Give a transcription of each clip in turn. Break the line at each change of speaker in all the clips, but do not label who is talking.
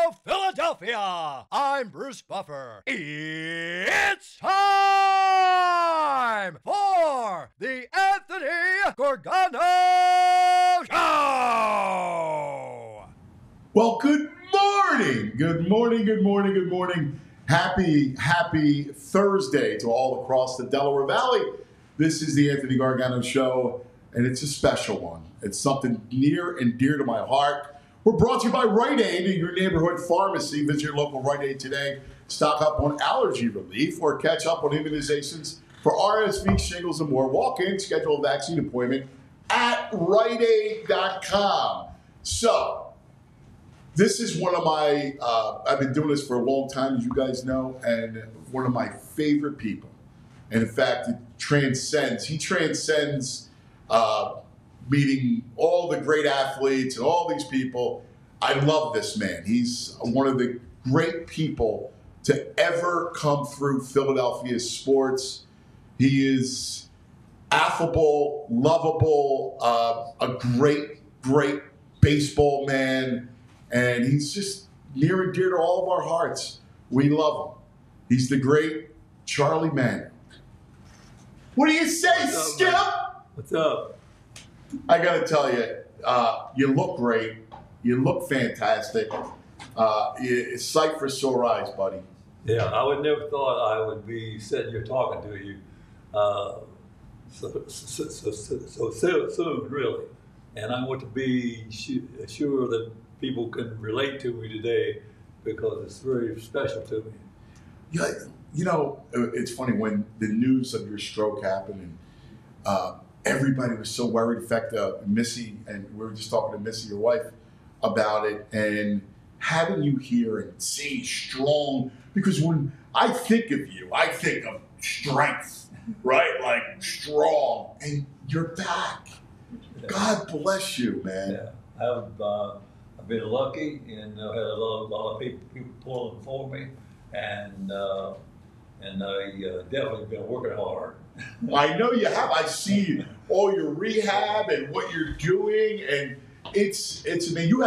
of Philadelphia. I'm Bruce Buffer. It's time for the Anthony Gorgano Show.
Well, good morning. Good morning, good morning, good morning. Happy Thursday to all across the Delaware Valley. This is the Anthony Gargano Show, and it's a special one. It's something near and dear to my heart. We're brought to you by Rite Aid, your neighborhood pharmacy. Visit your local Rite Aid today. Stock up on allergy relief or catch up on immunizations for RSV, shingles, and more. Walk in, schedule a vaccine appointment at riteaid.com. So, this is one of my, I've been doing this for a long time, as you guys know, and one of my favorite people. And in fact, he transcends meeting all the great athletes and all these people. I love this man. He's one of the great people to ever come through Philadelphia sports. He is affable, lovable, a great baseball man, and he's just near and dear to all of our hearts. We love him. He's the great Charlie Manuel. What do you say, Skip?
What's up?
I got to tell you, you look great. You look fantastic. It's sight for sore eyes, buddy.
Yeah, I would never thought I would be sitting here talking to you so soon, really. And I want to be sure that people can relate to me today because it's very special to me.
Yeah, you know, it's funny when the news of your stroke happened, and everybody was so worried. In fact, Missy, and we were just talking to Missy, your wife, about it, and having you here and see strong, because when I think of you, I think of strength, right? Like strong, and you're back.
Yeah.
God bless you, man.
Yeah, I've been lucky and I've had a lot of people pulling for me, and I definitely been working hard.
I know you have. I see all your rehab and what you're doing, and it's amazing. You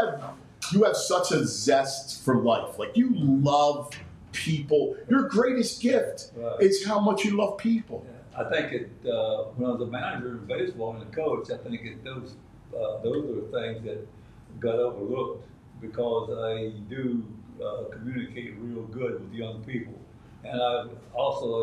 have such a zest for life. Like, you love people. Your greatest gift is how much you love people.
Yeah. I think when I was a manager in baseball and a coach, I think those are things that got overlooked because I do communicate real good with young people, and I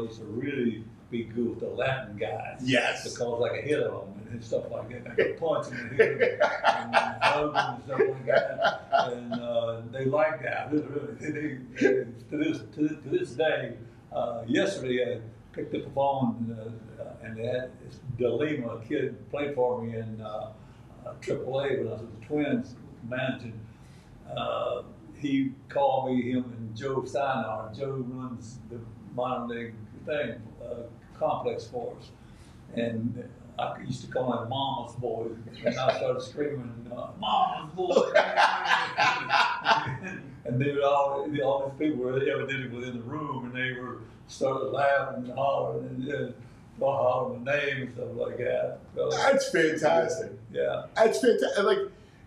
used to really be good with the Latin guys.
Yes.
Because I could hit them and stuff like that. I could punch them and hit them and hug them and stuff like that. And they like that. Really. To this day, yesterday I picked up the phone and they had this Delima, a kid played for me in AAA when I was with the Twins managing. He called me, him and Joe Steinhardt. Joe runs the minor league thing, complex for us. And I used to call him Mama's Boy. And I started screaming, Mama's Boy. And they were all these people were evidently within the room, and they were started laughing and hollering and hollering my name and stuff like that. So,
that's fantastic.
Yeah.
That's fantastic. Like,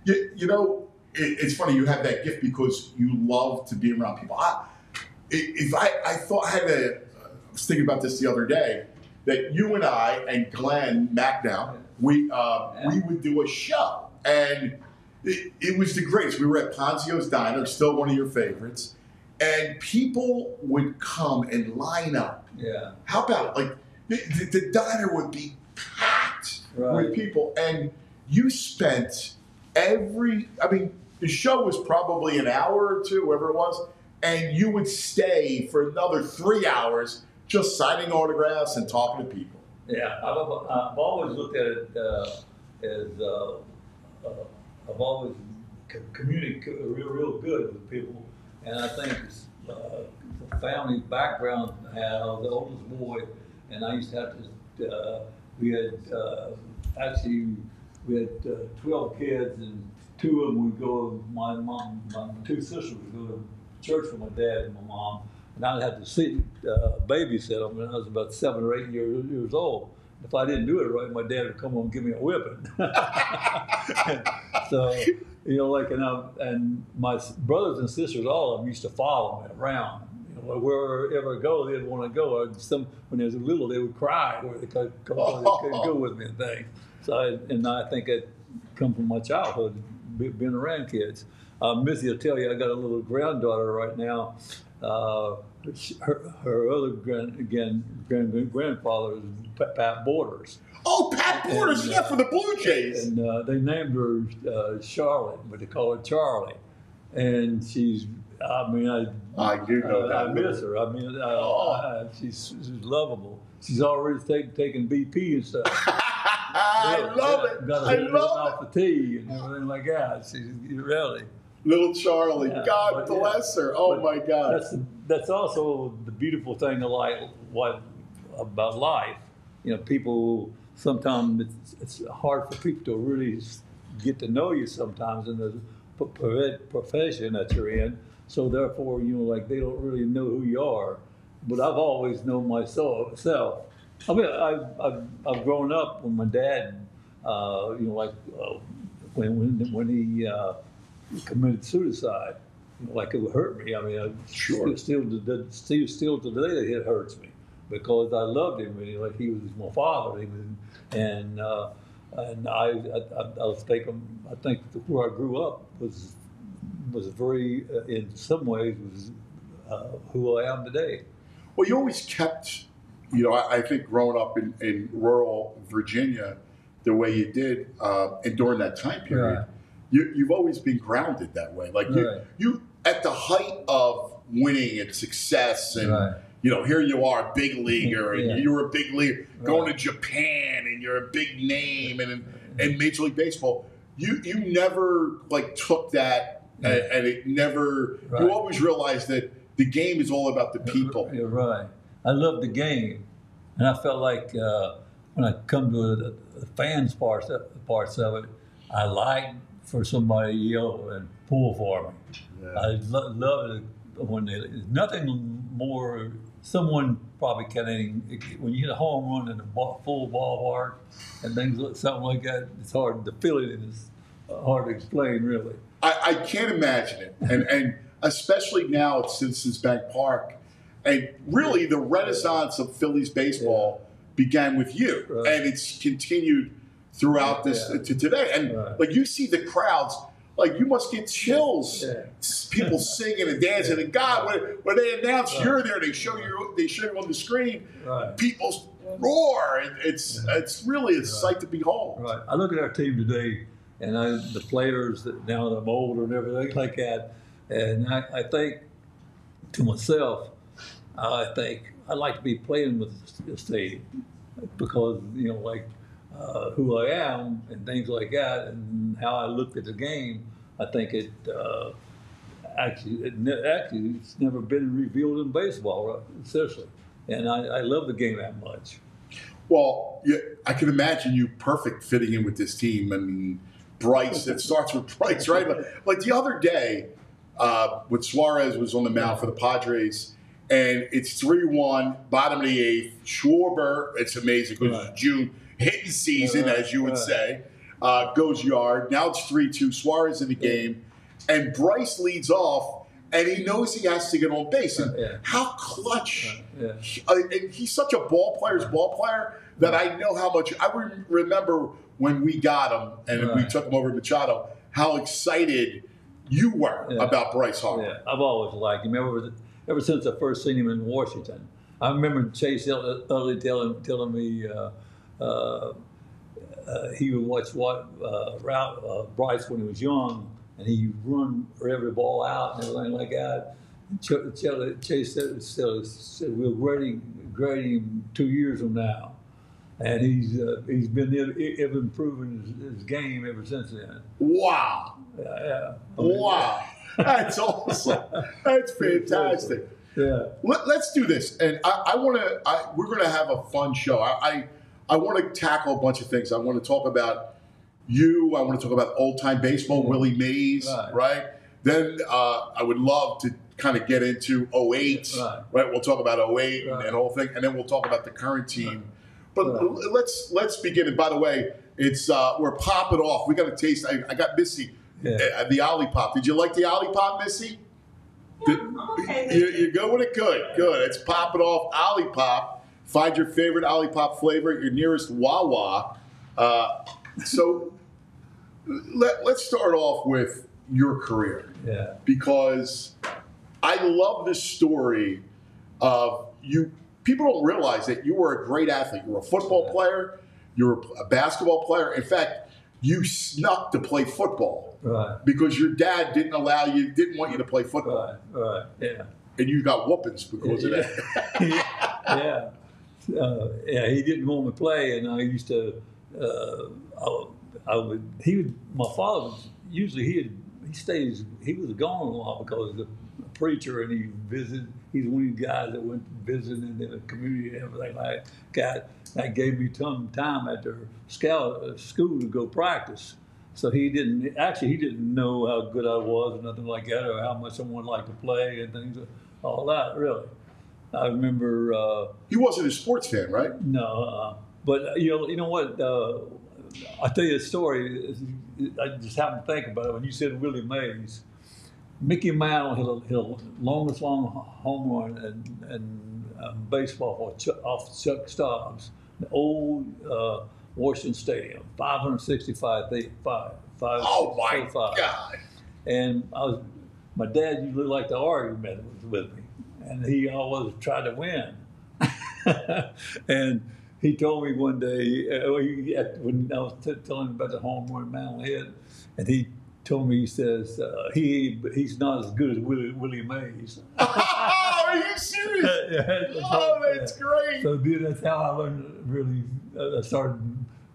you know, it's funny, you have that gift because you love to be around people. I was thinking about this the other day, that you and I and Glenn Macdown, we would do a show, and it was the greatest. We were at Ponzio's Diner, still one of your favorites, and people would come and line up.
Yeah.
How about it? Like, the diner would be packed with people, and you spent the show was probably an hour or two, whatever it was, and you would stay for another 3 hours just signing autographs and talking to people.
Yeah, I've always looked at it as I've always communicated real good with people, and I think the family background I had. I was the oldest boy, and I used to have to. We had 12 kids, and 2 of them would go. My mom, my 2 sisters would go to church with my dad and my mom. And I'd have to babysit them when I was about 7 or 8 years old. If I didn't do it right, my dad would come home and give me a whipping. So You know, like, and my brothers and sisters, all of them used to follow me around. You know, wherever I go, they'd want to go. When they was little, they would cry where they couldn't go with me and things. So, I think it come from my childhood, being around kids. Missy will tell you, I got a little granddaughter right now. Her other grandfather is Pat Borders.
Oh, Pat Borders, yeah, for the Blue Jays.
And they named her Charlotte, but they call her Charlie. And she's, I mean,
I do know that.
I miss her. I mean, she's lovable. She's already taking BP and stuff.
I love it.
Got her off the tee and everything like that. She's really.
Little Charlie, yeah, God bless her. Oh my God.
That's also the beautiful thing about life. You know, people sometimes it's hard for people to really get to know you sometimes in the profession that you're in. So therefore, you know, like they don't really know who you are. But I've always known myself. I mean, I've grown up with my dad. You know, like when he committed suicide, you know, like it would hurt me. I mean,
sure.
Still today it hurts me because I loved him. And, like he was my father. And I was thinking. I think where I grew up was very, in some ways, was who I am today.
Well, you always kept, you know, I think growing up in rural Virginia, the way you did, and during that time period.
Right.
You've always been grounded that way. Like
right.
you at the height of winning and success, and
right.
you know, here you are, a big leaguer, and
yeah.
you were a big leaguer
right.
going to Japan, and you're a big name, and in Major League Baseball, you never like took that, and it never.
Right.
You always realized that the game is all about the people.
You're right. I love the game, and I felt like when I come to the fans parts of it, I like for somebody to yell and pull for me. Yeah. I love it when there's nothing more. Someone probably can't even, when you hit a home run in a full ballpark and things, something like that. It's hard. The feeling is hard to explain, really.
I can't imagine it, and especially now at Citizens Bank Park, and really the renaissance of Phillies baseball began with you, right. And it's continued throughout this to today. And
right.
like you see the crowds, like you must get chills. Yeah. People singing and dancing, and God, when they announce right. you're there, they show you on the screen. Right. People roar. It's really a sight to behold.
Right. I look at our team today, and the players that now that I'm older and everything like that, and I think to myself, I think I'd like to be playing with this team because you know like. Who I am and things like that, and how I looked at the game, I think it actually it's never been revealed in baseball, right? Seriously. And I love the game that much.
Well, yeah, I can imagine you perfect fitting in with this team. I mean, Bryce. It starts with Bryce, right? Like the other day, when Suarez was on the mound for the Padres. And it's 3-1, bottom of the eighth. Schwarber, it's amazing because it's June. Hitting season, as you would say, goes yard. Now it's 3-2. Suarez in the game. And Bryce leads off, and he knows he has to get on base. And how clutch. And he's such a ball player that I know how much. I remember when we got him and we took him over to Machado, how excited you were about Bryce Harper.
Yeah, I've always liked him. Ever since I first seen him in Washington. I remember Chase Utley telling me he would watch Bryce when he was young, and he run every ball out and everything like that. Chase said we'll grade him 2 years from now, and he's been ever improving his game ever since then.
Wow!
Yeah.
Wow! That's awesome. That's fantastic.
Yeah.
Let's do this, and I want to. We're going to have a fun show. I want to tackle a bunch of things. I want to talk about you. I want to talk about old-time baseball, Willie Mays, right? Then I would love to kind of get into 08, right? We'll talk about 08 and the whole thing, and then we'll talk about the current team. But let's begin. And by the way, it's we're popping off. We got a taste. I got Missy The Olipop. Did you like the Olipop, Missy?
Yeah, I'm okay.
You go with it? Good. It's popping off Olipop. Find your favorite Olipop flavor at your nearest Wawa. So let's start off with your career.
Yeah.
Because I love this story of you. People don't realize that you were a great athlete. You were a football player. You were a basketball player. In fact, you snuck to play football.
Right.
Because your dad didn't want you to play football.
Right, yeah.
And you got whoopings because of that.
Yeah, he didn't want me to play, and I used to, my father was, usually he was gone a while because he was a preacher, and he's one of these guys that went visiting in the community and everything like that. That gave me some time after school to go practice. So he didn't know how good I was or nothing like that, or how much someone liked to play and things, all that, really. I remember...
he wasn't a sports fan, right?
No, but you know what? I'll tell you a story. I just happened to think about it when you said Willie Mays. Mickey Mantle hit a longest home run in baseball off Chuck Stobbs, the old Washington Stadium, 565 feet.
Oh my God!
And my dad usually liked to argue with me, and he always tried to win. And he told me one day when I was telling him about the home run Mantle hit, and he told me, he says, he's not as good as Willie Mays.
Oh, are you serious? That's great.
So that's how I learned, really, I started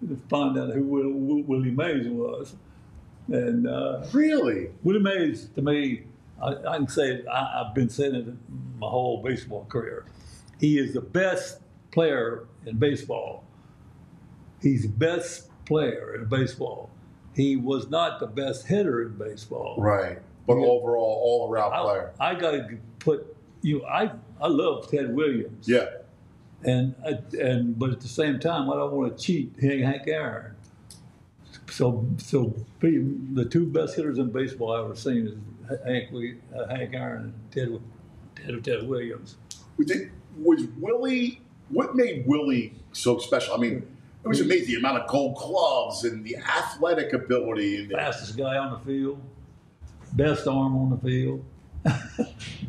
to find out who Willie Mays was. And
really?
Willie Mays, to me, I can say it, I've been saying it my whole baseball career. He is the best player in baseball. He's the best player in baseball. He was not the best hitter in baseball.
Right. But overall, all-around player.
I got to put, I love Ted Williams.
Yeah.
But at the same time, I don't want to cheat Hank Aaron. So the two best hitters in baseball I've ever seen is Hank Aaron and Ted Williams.
Was Willie, what made Willie so special? I mean, it was amazing, the amount of gold gloves and the athletic ability. And
fastest guy on the field, best arm on the field,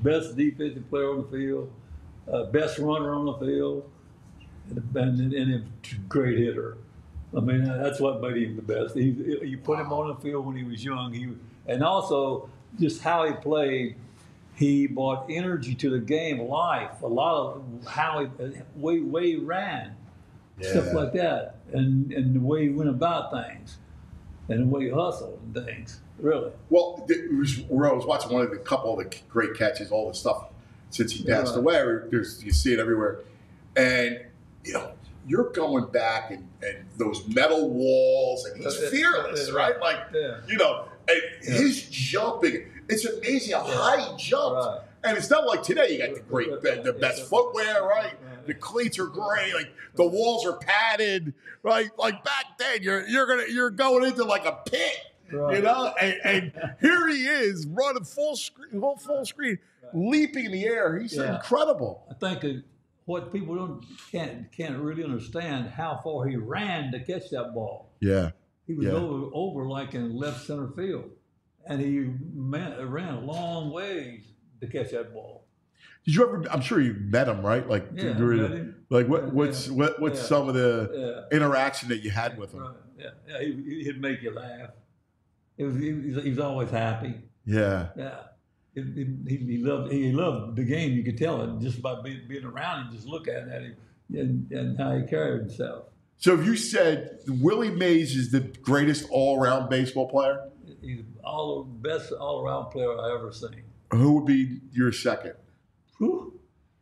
best defensive player on the field, best runner on the field, and a great hitter. I mean, that's what made him the best. You put him on the field when he was young, and also just how he played. He brought energy to the game, life, a lot of how way he ran, stuff like that, and the way he went about things, and the way he hustled and things, really.
Well, I was watching a couple of the great catches, all the stuff since he passed away. You see it everywhere, and you're going back and those metal walls, and he's fearless, right? Like his jumping. It's amazing how high he jumped. Right. And it's not like today you got the best footwear, right? The cleats are great, like the walls are padded, right? Like back then you're going into like a pit, and here he is running full screen, leaping in the air. He's incredible.
I think what people can't really understand how far he ran to catch that ball.
Yeah.
He was over like in left center field. And he ran a long ways to catch that ball.
Did you ever? I'm sure you met him, right? Like, what's some of the interaction that you had with him?
Right. Yeah. He'd make you laugh. He was always happy.
Yeah.
Yeah. He loved the game. You could tell it just by being around him, just looking at him and how he carried himself.
So, if you said Willie Mays is the greatest all-around baseball player?
He's the best all-around player I ever seen.
Who would be your second?
Whew.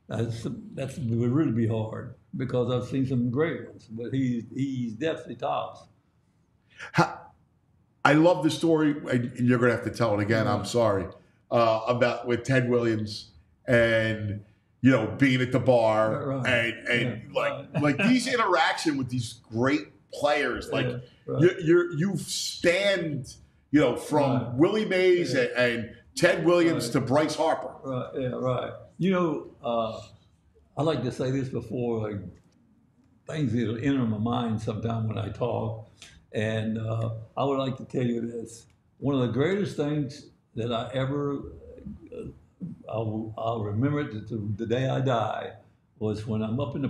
That would really be hard because I've seen some great ones, but he's definitely tops.
I love the story, and you're going to have to tell it again. I'm sorry about with Ted Williams and being at the bar like these interaction with these great players. Like you've spanned. from Willie Mays and Ted Williams to Bryce Harper.
Right, yeah, right. I like to say this before, like, things that enter my mind sometime when I talk. And I would like to tell you this. One of the greatest things that I ever, I'll remember it to the day I die, was when I'm up in the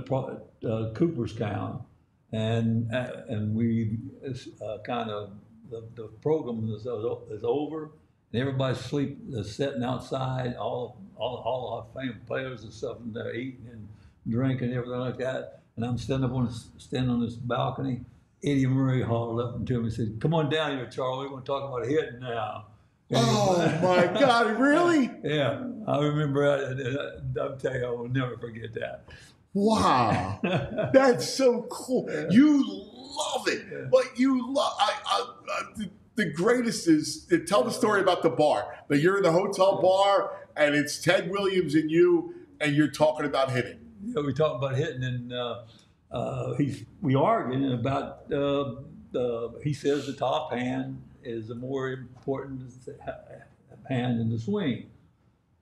Cooperstown, and we kind of, the program is over, and everybody's sitting outside, all our famous players and stuff, and they're eating and drinking and everything like that. And I'm standing on this balcony. Eddie Murray hauled up to me and said, "Come on down here, Charlie. We're going to talk about hitting now."
Oh my God! Really?
Yeah, I remember. I'll tell you, I will never forget that.
Wow, that's so cool. You love it, but you love. The greatest is tell the story about the bar. That you're in the hotel bar and it's Ted Williams and you're talking about hitting.
Yeah, we talked about hitting, and we arguing about. He says the top hand is a more important hand than the swing,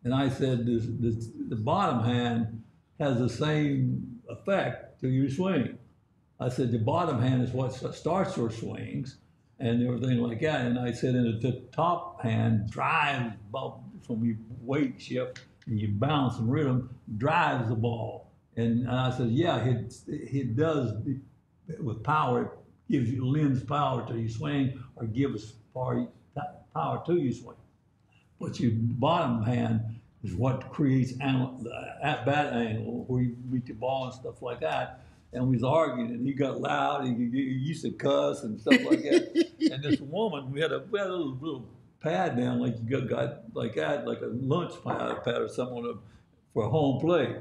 and I said the bottom hand has the same effect to your swing. I said the bottom hand is what starts your swings and everything like that. And I said, and the top hand drives from your weight shift and you bounce and rhythm, drives the ball. And I said, yeah, it does with power. It lends power to your swing or gives power to your swing. But your bottom hand is what creates the at-bat angle where you reach the ball and stuff like that. And we was arguing, and he got loud. He used to cuss and stuff like that. And this woman, we had a little pad down, like you got like that, like a lunch pad or something for home plate.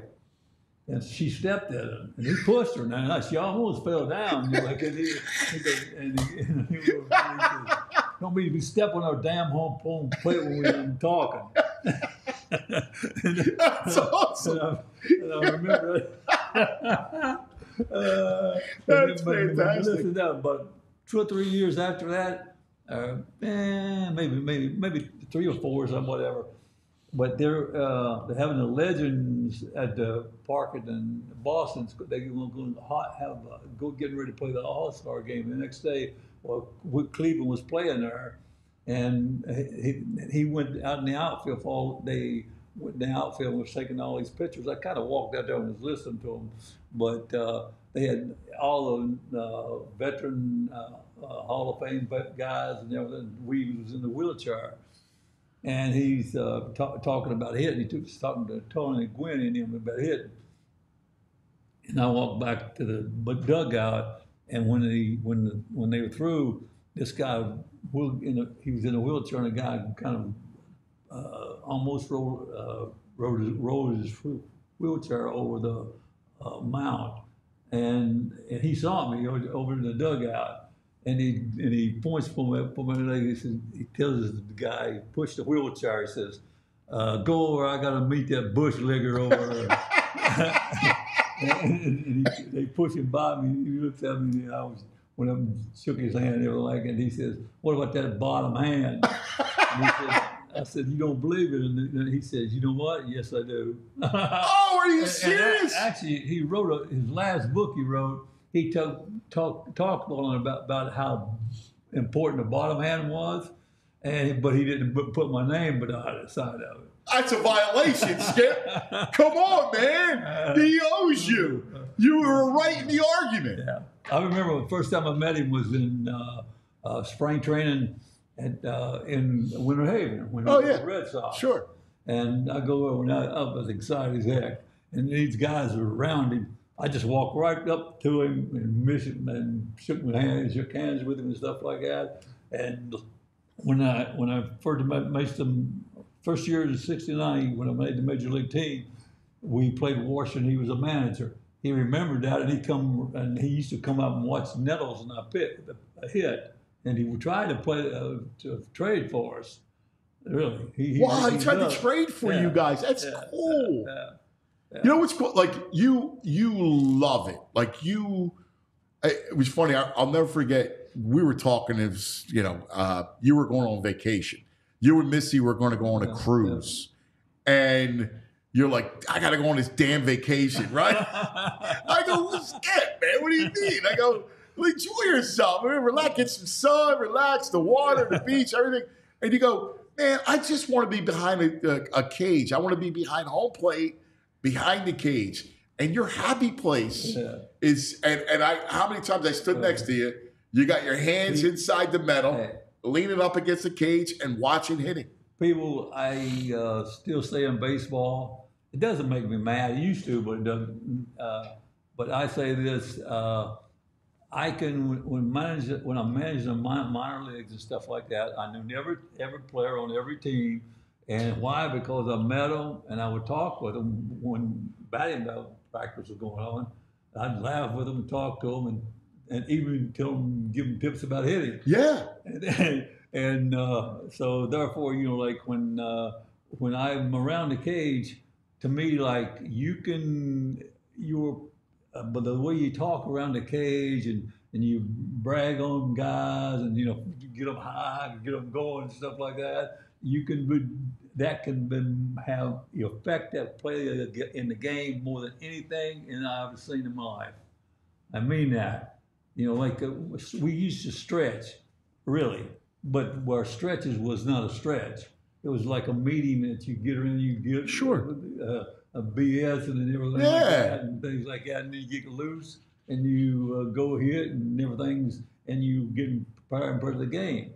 And she stepped at him, and he pushed her. Now she almost fell down. Like, and he said, "Don't be stepping on our damn home plate when we're talking."
That's awesome.
And I remember it.
That's fantastic.
Listen up, but 2 or 3 years after that, maybe 3 or 4 or something, whatever. But they're having the Legends at the park in Boston. They're going to getting ready to play the All-Star game. The next day, Cleveland was playing there, and he went out in the outfield. They went in the outfield and was taking all these pictures. I kind of walked out there and was listening to them, but they had all the veteran Hall of Fame guys and everything. We was in the wheelchair. And he's talking about hitting. He was talking to Tony Gwynn and him about hitting. And I walked back to the dugout, and when they were through, this guy he was in a wheelchair, and a guy kind of almost rolled his wheelchair over the mount, and he saw me over in the dugout. And he points for my leg. He says, he tells the guy, push the wheelchair. He says, "Go over. I got to meet that bush ligger over." and they push him by me. He looks at me. And when I shook his hand, they were like, and he says, "What about that bottom hand?" And I said, "You don't believe it?" And he says, "You know what? Yes, I do."
Oh, are you serious?
Actually, he wrote his last book. He wrote. He talked on about how important the bottom hand was, but he didn't put my name beside of it.
That's a violation, Skip. Come on, man. He owes you. You were right in the argument.
Yeah, I remember the first time I met him was in spring training in Winter Haven when he was the Red Sox.
Sure.
And I go over and I was excited as heck, and these guys were around him. I just walked right up to him and missed him and shook hands with him and stuff like that. And when I first met him, first year of '69, when I made the major league team, we played Washington. He was a manager. He remembered that, and he used to come up and watch Nettles, and I hit, and he would try to play to trade for us. Really, he
tried to trade for you guys. That's cool. Yeah. You know what's cool? Like you love it. Like it was funny. I'll never forget. we were talking as, you were going on vacation. You and Missy were going to go on a cruise. And you're like, I got to go on this damn vacation, right? I go, what's it, man? What do you mean? I go, well, enjoy yourself. Relax, get some sun, relax, the water, the beach, everything. And you go, man, I just want to be behind a cage. I want to be behind home plate, behind the cage. And your happy place is, and how many times I stood next to you, you got your hands inside the metal, leaning up against the cage and watching hitting.
People, I still stay in baseball. It doesn't make me mad. It used to, but it doesn't. But I say this: I can when I'm managing the minor leagues and stuff like that. I knew every player on every team, and why? Because I met them and I would talk with them when batting practice was going on. I'd laugh with them and talk to them, and even give them tips about hitting.
Yeah.
And so therefore, like when I'm around the cage. To me, like but the way you talk around the cage and you brag on guys and you get them high, get them going and stuff like that, that can have the effect that play in the game more than anything I've ever seen in my life. I mean that, like we used to stretch, really, but where stretches was not a stretch. It was like a meeting that you get in, you get a BS and everything like that and things like that, and then you get loose and you go hit and everything's, and you get prepared for the game.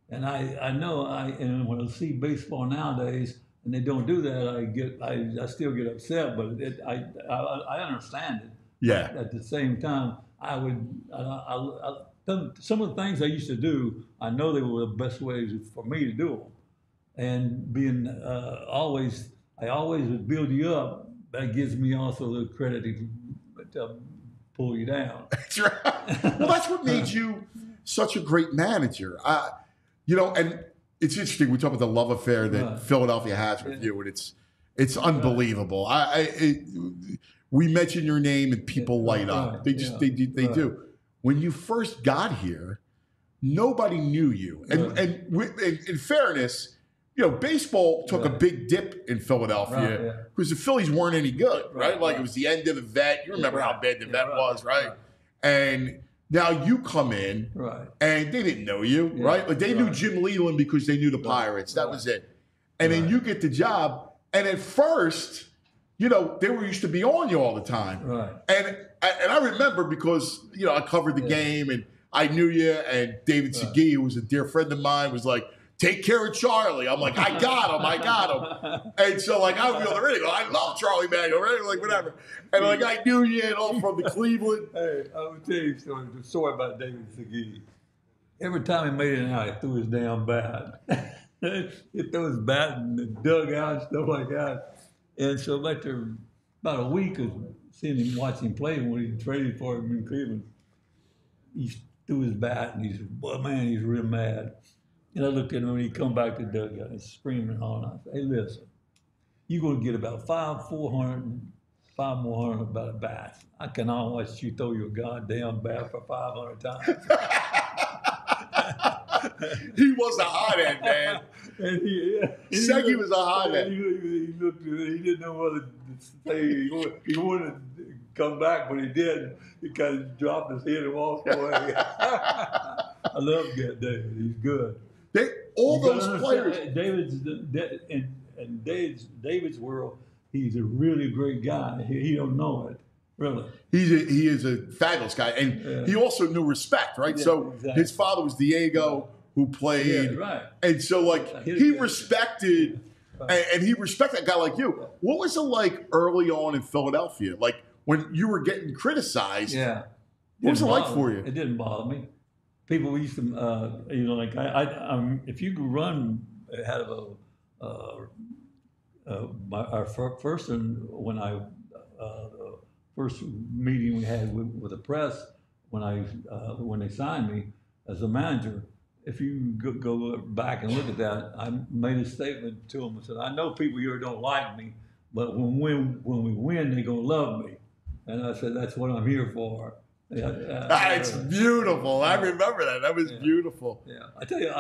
And I know and when I see baseball nowadays and they don't do that, I still get upset, but I understand it.
Yeah.
At the same time, some of the things I used to do, I know they were the best ways for me to do them. And being I always would build you up. That gives me also the credit to pull you down.
That's right. Well, that's what made you such a great manager. And it's interesting. We talk about the love affair that Philadelphia has with you, and it's unbelievable. We mention your name and people light up. They do. When you first got here, nobody knew you, and in fairness. Baseball took a big dip in Philadelphia because the Phillies weren't any good, right? Like it was the end of the vet. You remember how bad the vet was, right? And now you come in, and they didn't know you, right? Like they knew Jim Leland because they knew the Pirates. That was it. And then you get the job, and at first, they were used to be on you all the time. Right. And I remember because I covered the game, and I knew you, and David Segui, who was a dear friend of mine, was like, take care of Charlie. I'm like, I got him. And so, I was the radio. I love Charlie Manuel, right? Like, whatever. And, I knew you and all from the Cleveland.
Hey, I will tell you a story about David Segui. Every time he made it out, he threw his damn bat. He threw his bat in the dugout and stuff like that. And so, after about a week of seeing him, watching him play when he traded for him in Cleveland, he threw his bat and he's real mad. And I looked at him when he come back to the dugout and screaming on. I said, hey, listen, you're going to get about 5 more hundred about a bat. I cannot watch you throw your goddamn bat for 500 times.
He was a hothead, man. Segui was a hothead.
He didn't know what to say. He wanted to come back, but he didn't. He kind of dropped his head and walked away. I love David. He's good.
All those players.
David's world, he's a really great guy. He don't know it, really.
He is a fabulous guy, and he also knew respect, right? So his father was Diego, who played, and so he respected, and he respected a guy like you. What was it like early on in Philadelphia? Like when you were getting criticized?
Yeah.
What was it like for you?
It didn't bother me. People used to, if you could run out of our first first meeting we had with the press when they signed me as a manager. If you go back and look at that, I made a statement to them and said, I know people here don't like me, but when we win, they're gonna love me. And I said, that's what I'm here for.
It's beautiful. I remember that. That was beautiful.
Yeah, I tell you,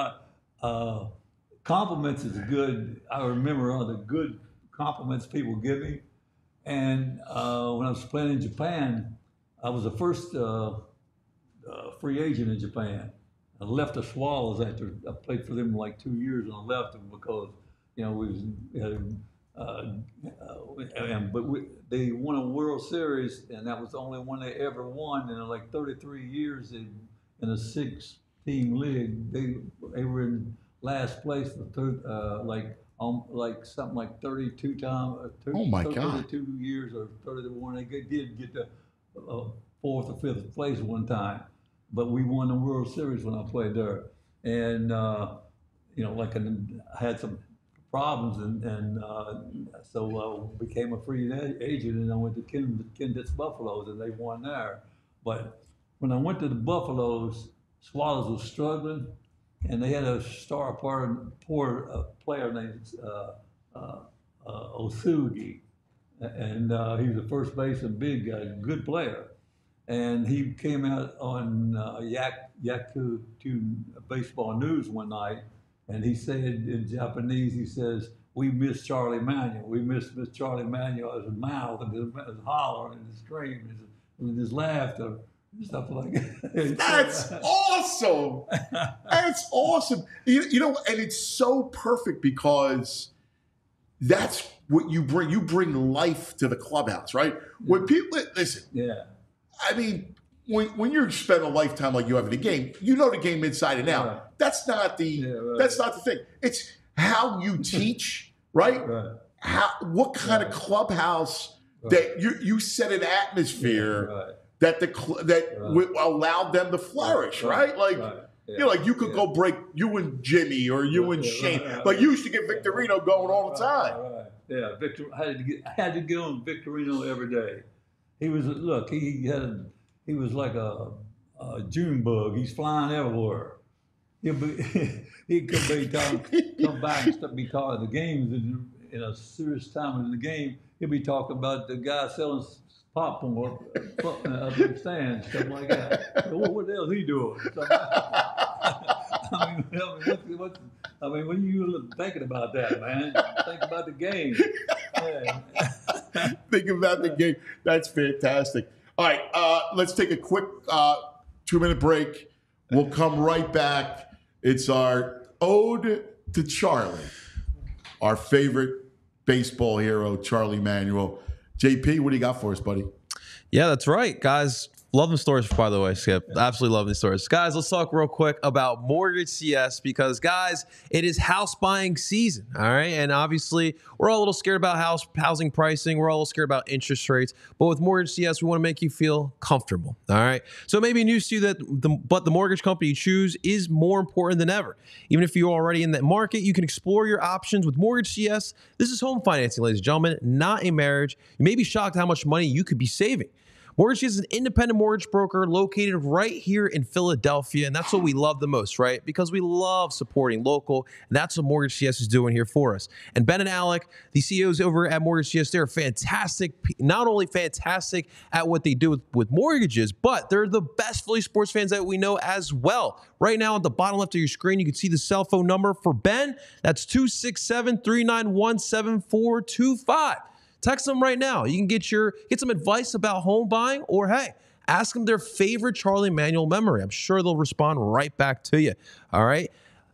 compliments is good. I remember all the good compliments people give me. And when I was playing in Japan, I was the first free agent in Japan. I left the Swallows after I played for them like 2 years, and I left them because they won a World Series, and that was the only one they ever won in like 33 years in a 6-team league. They were in last place for like something like 32 times.
Oh my God!
32 years or 31. They did get the 4th or 5th place one time, but we won the World Series when I played there. And I had some problems, and so became a free agent, and I went to Kendrick's Buffaloes, and they won there. But when I went to the Buffaloes, Swallows was struggling, and they had a star player named Osugi, and he was a first baseman, big guy, good player. And he came out on Yaku Baseball News one night, and he said in Japanese, he says, "We miss Charlie Manuel. We miss Charlie Manuel," his mouth and his holler and his scream and his laughter and stuff like that.
That's awesome. That's awesome. You know, and it's so perfect because that's what you bring. You bring life to the clubhouse, right? When people listen, I mean, when you spend a lifetime like you have in the game, you know the game inside and out. Right. That's not the thing. It's how you teach, right? What kind of clubhouse that you set an atmosphere that allowed them to flourish, right? Like you know, like you could go break you and Jimmy or you and Shane. Like you used to get Victorino going all the time.
Yeah, Victor. I had to get on Victorino every day. He was he was like a June bug. He's flying everywhere. He'd come back and be talking the games in a serious time in the game. He'd be talking about the guy selling popcorn up in the stands, stuff like that. So what the hell is he doing? I mean, when you thinking about that, man, think about the game.
Think about the game. That's fantastic. All right, let's take a quick 2-minute break. We'll come right back. It's our ode to Charlie, our favorite baseball hero, Charlie Manuel. JP, what do you got for us, buddy?
Yeah, that's right, guys. Love the stories, by the way, Skip. Absolutely love the stories. Guys, let's talk real quick about Mortgage CS because, guys, it is house buying season, all right? And obviously, we're all a little scared about housing pricing. We're all a little scared about interest rates. But with Mortgage CS, we want to make you feel comfortable, all right? So it may be news to you but the mortgage company you choose is more important than ever. Even if you're already in that market, you can explore your options with Mortgage CS. This is home financing, ladies and gentlemen, not a marriage. You may be shocked how much money you could be saving. Mortgage CS is an independent mortgage broker located right here in Philadelphia, and that's what we love the most, right? Because we love supporting local, and that's what Mortgage CS is doing here for us. And Ben and Alec, the CEOs over at Mortgage CS, they're fantastic, not only fantastic at what they do with mortgages, but they're the best Philly sports fans that we know as well. Right now, at the bottom left of your screen, you can see the cell phone number for Ben. That's 267-391-7425. Text them right now. You can get some advice about home buying, or hey, ask them their favorite Charlie Manuel memory. I'm sure they'll respond right back to you. All right.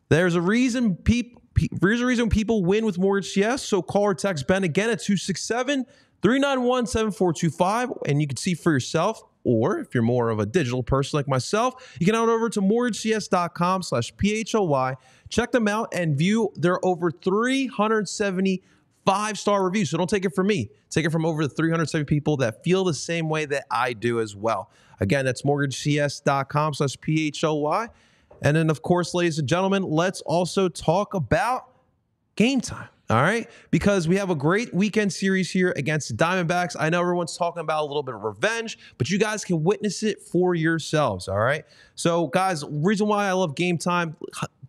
There's a reason people win with Mortgage CS. So call or text Ben again at 267-391-7425, and you can see for yourself. Or if you're more of a digital person like myself, you can head over to mortgagecs.com/PHLY. Check them out and view their over 370 5-star reviews. So don't take it from me. Take it from over the 370 people that feel the same way that I do as well. Again, that's mortgagecs.com/PHLY. And then, of course, ladies and gentlemen, let's also talk about Game Time. All right, because we have a great weekend series here against the Diamondbacks. I know everyone's talking about a little bit of revenge, but you guys can witness it for yourselves. All right. So, guys, reason why I love Game Time,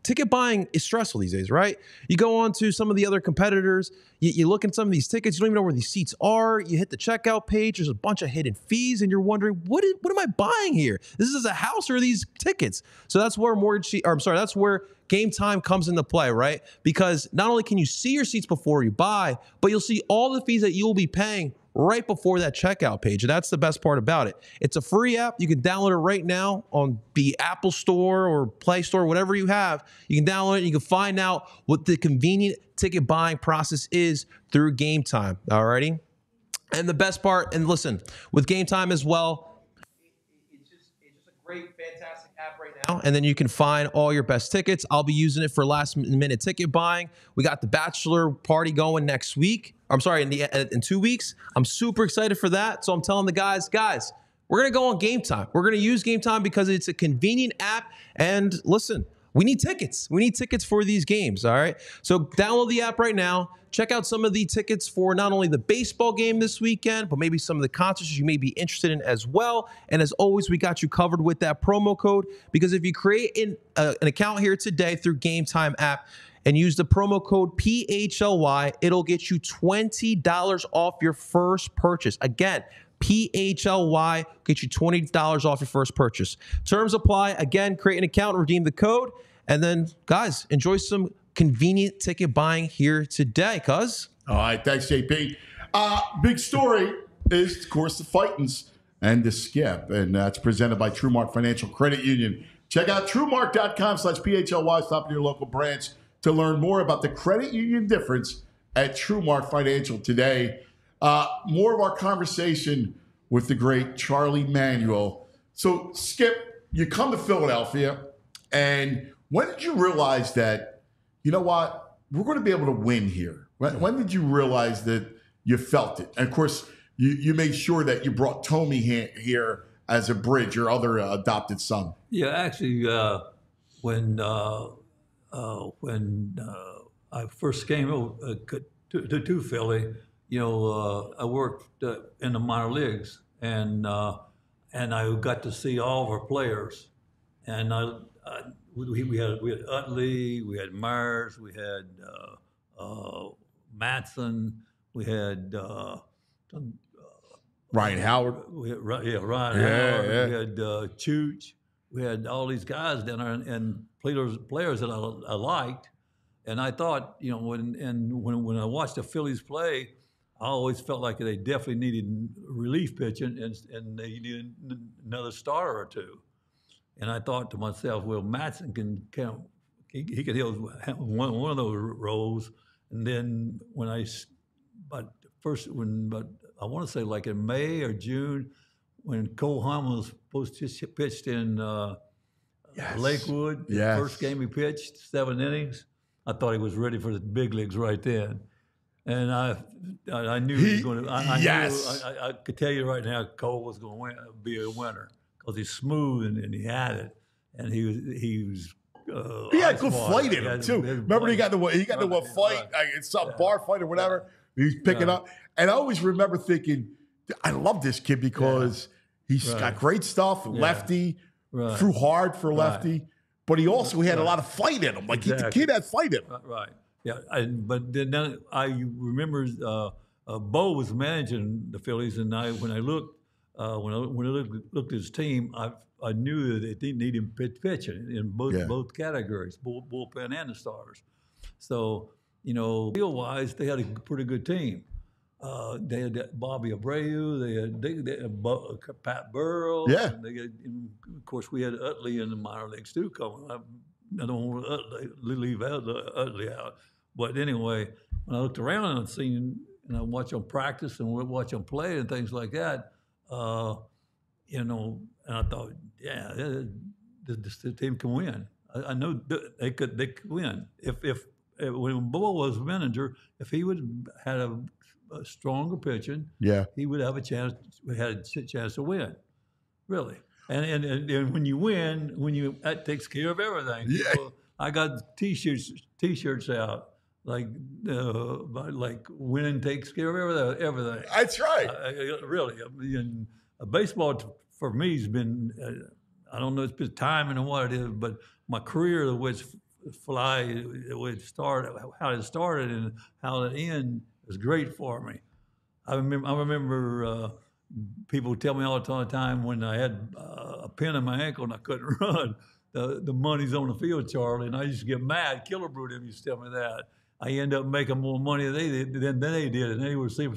ticket buying is stressful these days, right? You go on to some of the other competitors, you look at some of these tickets, you don't even know where these seats are. You hit the checkout page, there's a bunch of hidden fees, and you're wondering, what am I buying here? This is a house or these tickets? So that's where that's where Game Time comes into play, right? Because not only can you see your seats before you buy, but you'll see all the fees that you'll be paying right before that checkout page. And that's the best part about it. It's a free app. You can download it right now on the Apple Store or Play Store, whatever you have. You can download it. You can find out what the convenient ticket buying process is through Game Time. Alrighty. And the best part, and listen, with Game Time as well, it's just a great, fantastic app right now. And then you can find all your best tickets. I'll be using it for last minute ticket buying. We got the bachelor party going next week. I'm sorry, in 2 weeks. I'm super excited for that. So I'm telling the guys, we're going to go on Game Time. We're going to use Game Time because it's a convenient app. And listen, we need tickets. We need tickets for these games, all right? So download the app right now. Check out some of the tickets for not only the baseball game this weekend, but maybe some of the concerts you may be interested in as well. And as always, we got you covered with that promo code, because if you create an account here today through Game Time app and use the promo code PHLY, it'll get you $20 off your first purchase. Again, PHLY, get you $20 off your first purchase. Terms apply. Again, create an account, redeem the code, and then, guys, enjoy some convenient ticket buying here today, cuz.
All right, thanks, JP. Big story is, of course, the Fightins and the Skip, and that's presented by TrueMark Financial Credit Union. Check out TrueMark.com/PHLY. Stop at your local branch to learn more about the credit union difference at TrueMark Financial today. More of our conversation with the great Charlie Manuel. So, Skip, you come to Philadelphia, and when did you realize that, you know what, we're going to be able to win here? When did you realize that you felt it? And, of course, you made sure that you brought Tommy here as a bridge, your other adopted son.
Yeah, actually, when I first came over to Philly, I worked in the minor leagues, and I got to see all of our players, and we had Utley, we had Myers, we had Matson, we had
Ryan Howard.
Ryan Howard. We had Chooch. We had all these guys down there, and players that I liked, and I thought, when I watched the Phillies play, I always felt like they definitely needed relief pitching, and they needed another starter or two. And I thought to myself, well, Matson can he could hit one of those roles. And then I want to say like in May or June, when Cole Hamel was supposed to pitched in Lakewood, the first game he pitched, 7 innings, I thought he was ready for the big leagues right then. And I knew he was going to. I could tell you right now, Cole was going to be a winner because he's smooth and he had it, and he was.
He had good flight in him too. Remember, he got to a fight, some bar fight or whatever. He's picking up, and I always remember thinking, I love this kid because he's got great stuff. Lefty, threw hard for lefty, but he also had a lot of fight in him. Like the kid had fight in him.
Right. Yeah, but then I remember Bo was managing the Phillies, and when I looked at his team, I knew that they needed him pitching in both categories, bullpen and the starters. So field-wise, they had a pretty good team. They had Bobby Abreu, they had Pat Burrell. Yeah. And of course, we had Utley in the minor leagues too coming. I don't want to leave Utley out. But anyway, when I looked around and I watched them practice and watch them play and things like that, and I thought, this team can win. I know they could win. If when Bo was manager, if he would had a stronger pitching, he would have a chance. We had a chance to win, really. And when you win, that takes care of everything. Yeah. So I got t-shirts out like winning takes care of everything.
That's right.
Really, baseball for me has been I don't know, it's been timing and what it is, but my career, the way it's PHLY, how it started and how it ended was great for me. I remember people tell me all the time when I had a pin in my ankle and I couldn't run, the money's on the field, Charlie, and I used to get mad. Killer Brew them used to tell me that. I ended up making more money than they did, and they were star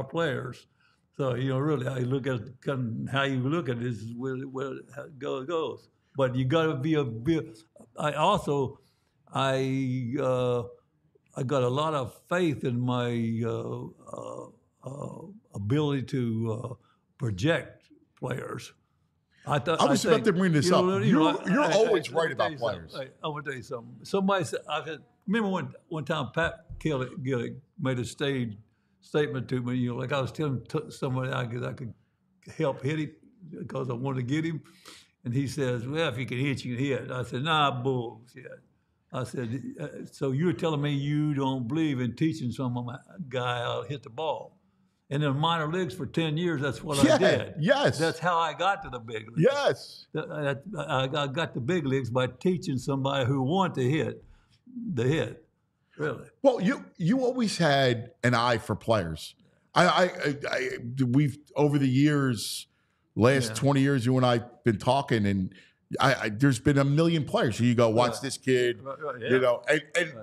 players. So, really, how you look at it is where it goes. But you got to be I got a lot of faith in my ability to project remember
I was about to bring this up. You're always right about players.
I want to tell you something. Somebody said, remember one time Pat Gillick made a statement to me, like I was telling somebody I could help hit him because I wanted to get him. And he says, well, if you can hit, you can hit. I said, nah, bullshit. I said, so you're telling me you don't believe in teaching some guy how to hit the ball? And in the minor leagues for 10 years, that's what I did.
Yes.
That's how I got to the big leagues.
Yes.
I got to big leagues by teaching somebody who wanted to hit the hit, really.
Well, you always had an eye for players. We've, over the years, last 20 years, you and I have been talking, and there's been a million players. So you go, watch this kid, and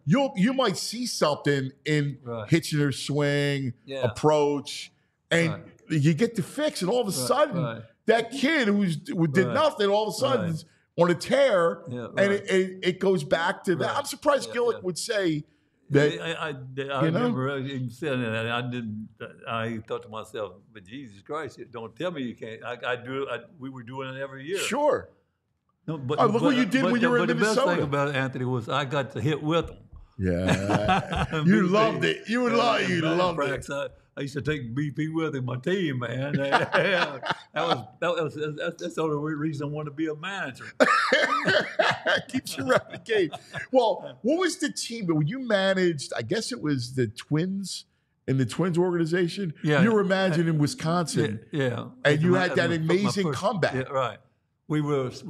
you might see something in Hitchener's swing, approach, and you get the fix, and all of a sudden, that kid who did nothing, all of a sudden is on a tear, and it goes back to that. I'm surprised Gillick would say that.
I remember him saying that. I thought to myself, but Jesus Christ, don't tell me you can't. We were doing it every year.
Sure.
No,
look what you did when you were in Minnesota.
The best thing about it, Anthony, was I got to hit with them.
Yeah, you loved it. You loved it.
I used to take BP with in my team, man. That's the only reason I wanted to be a manager.
Keeps you around the game. Well, what was the team when you managed? I guess it was the Twins in the Twins organization. Yeah, you were managing in Wisconsin.
Yeah,
and you had that amazing comeback.
Yeah, right. We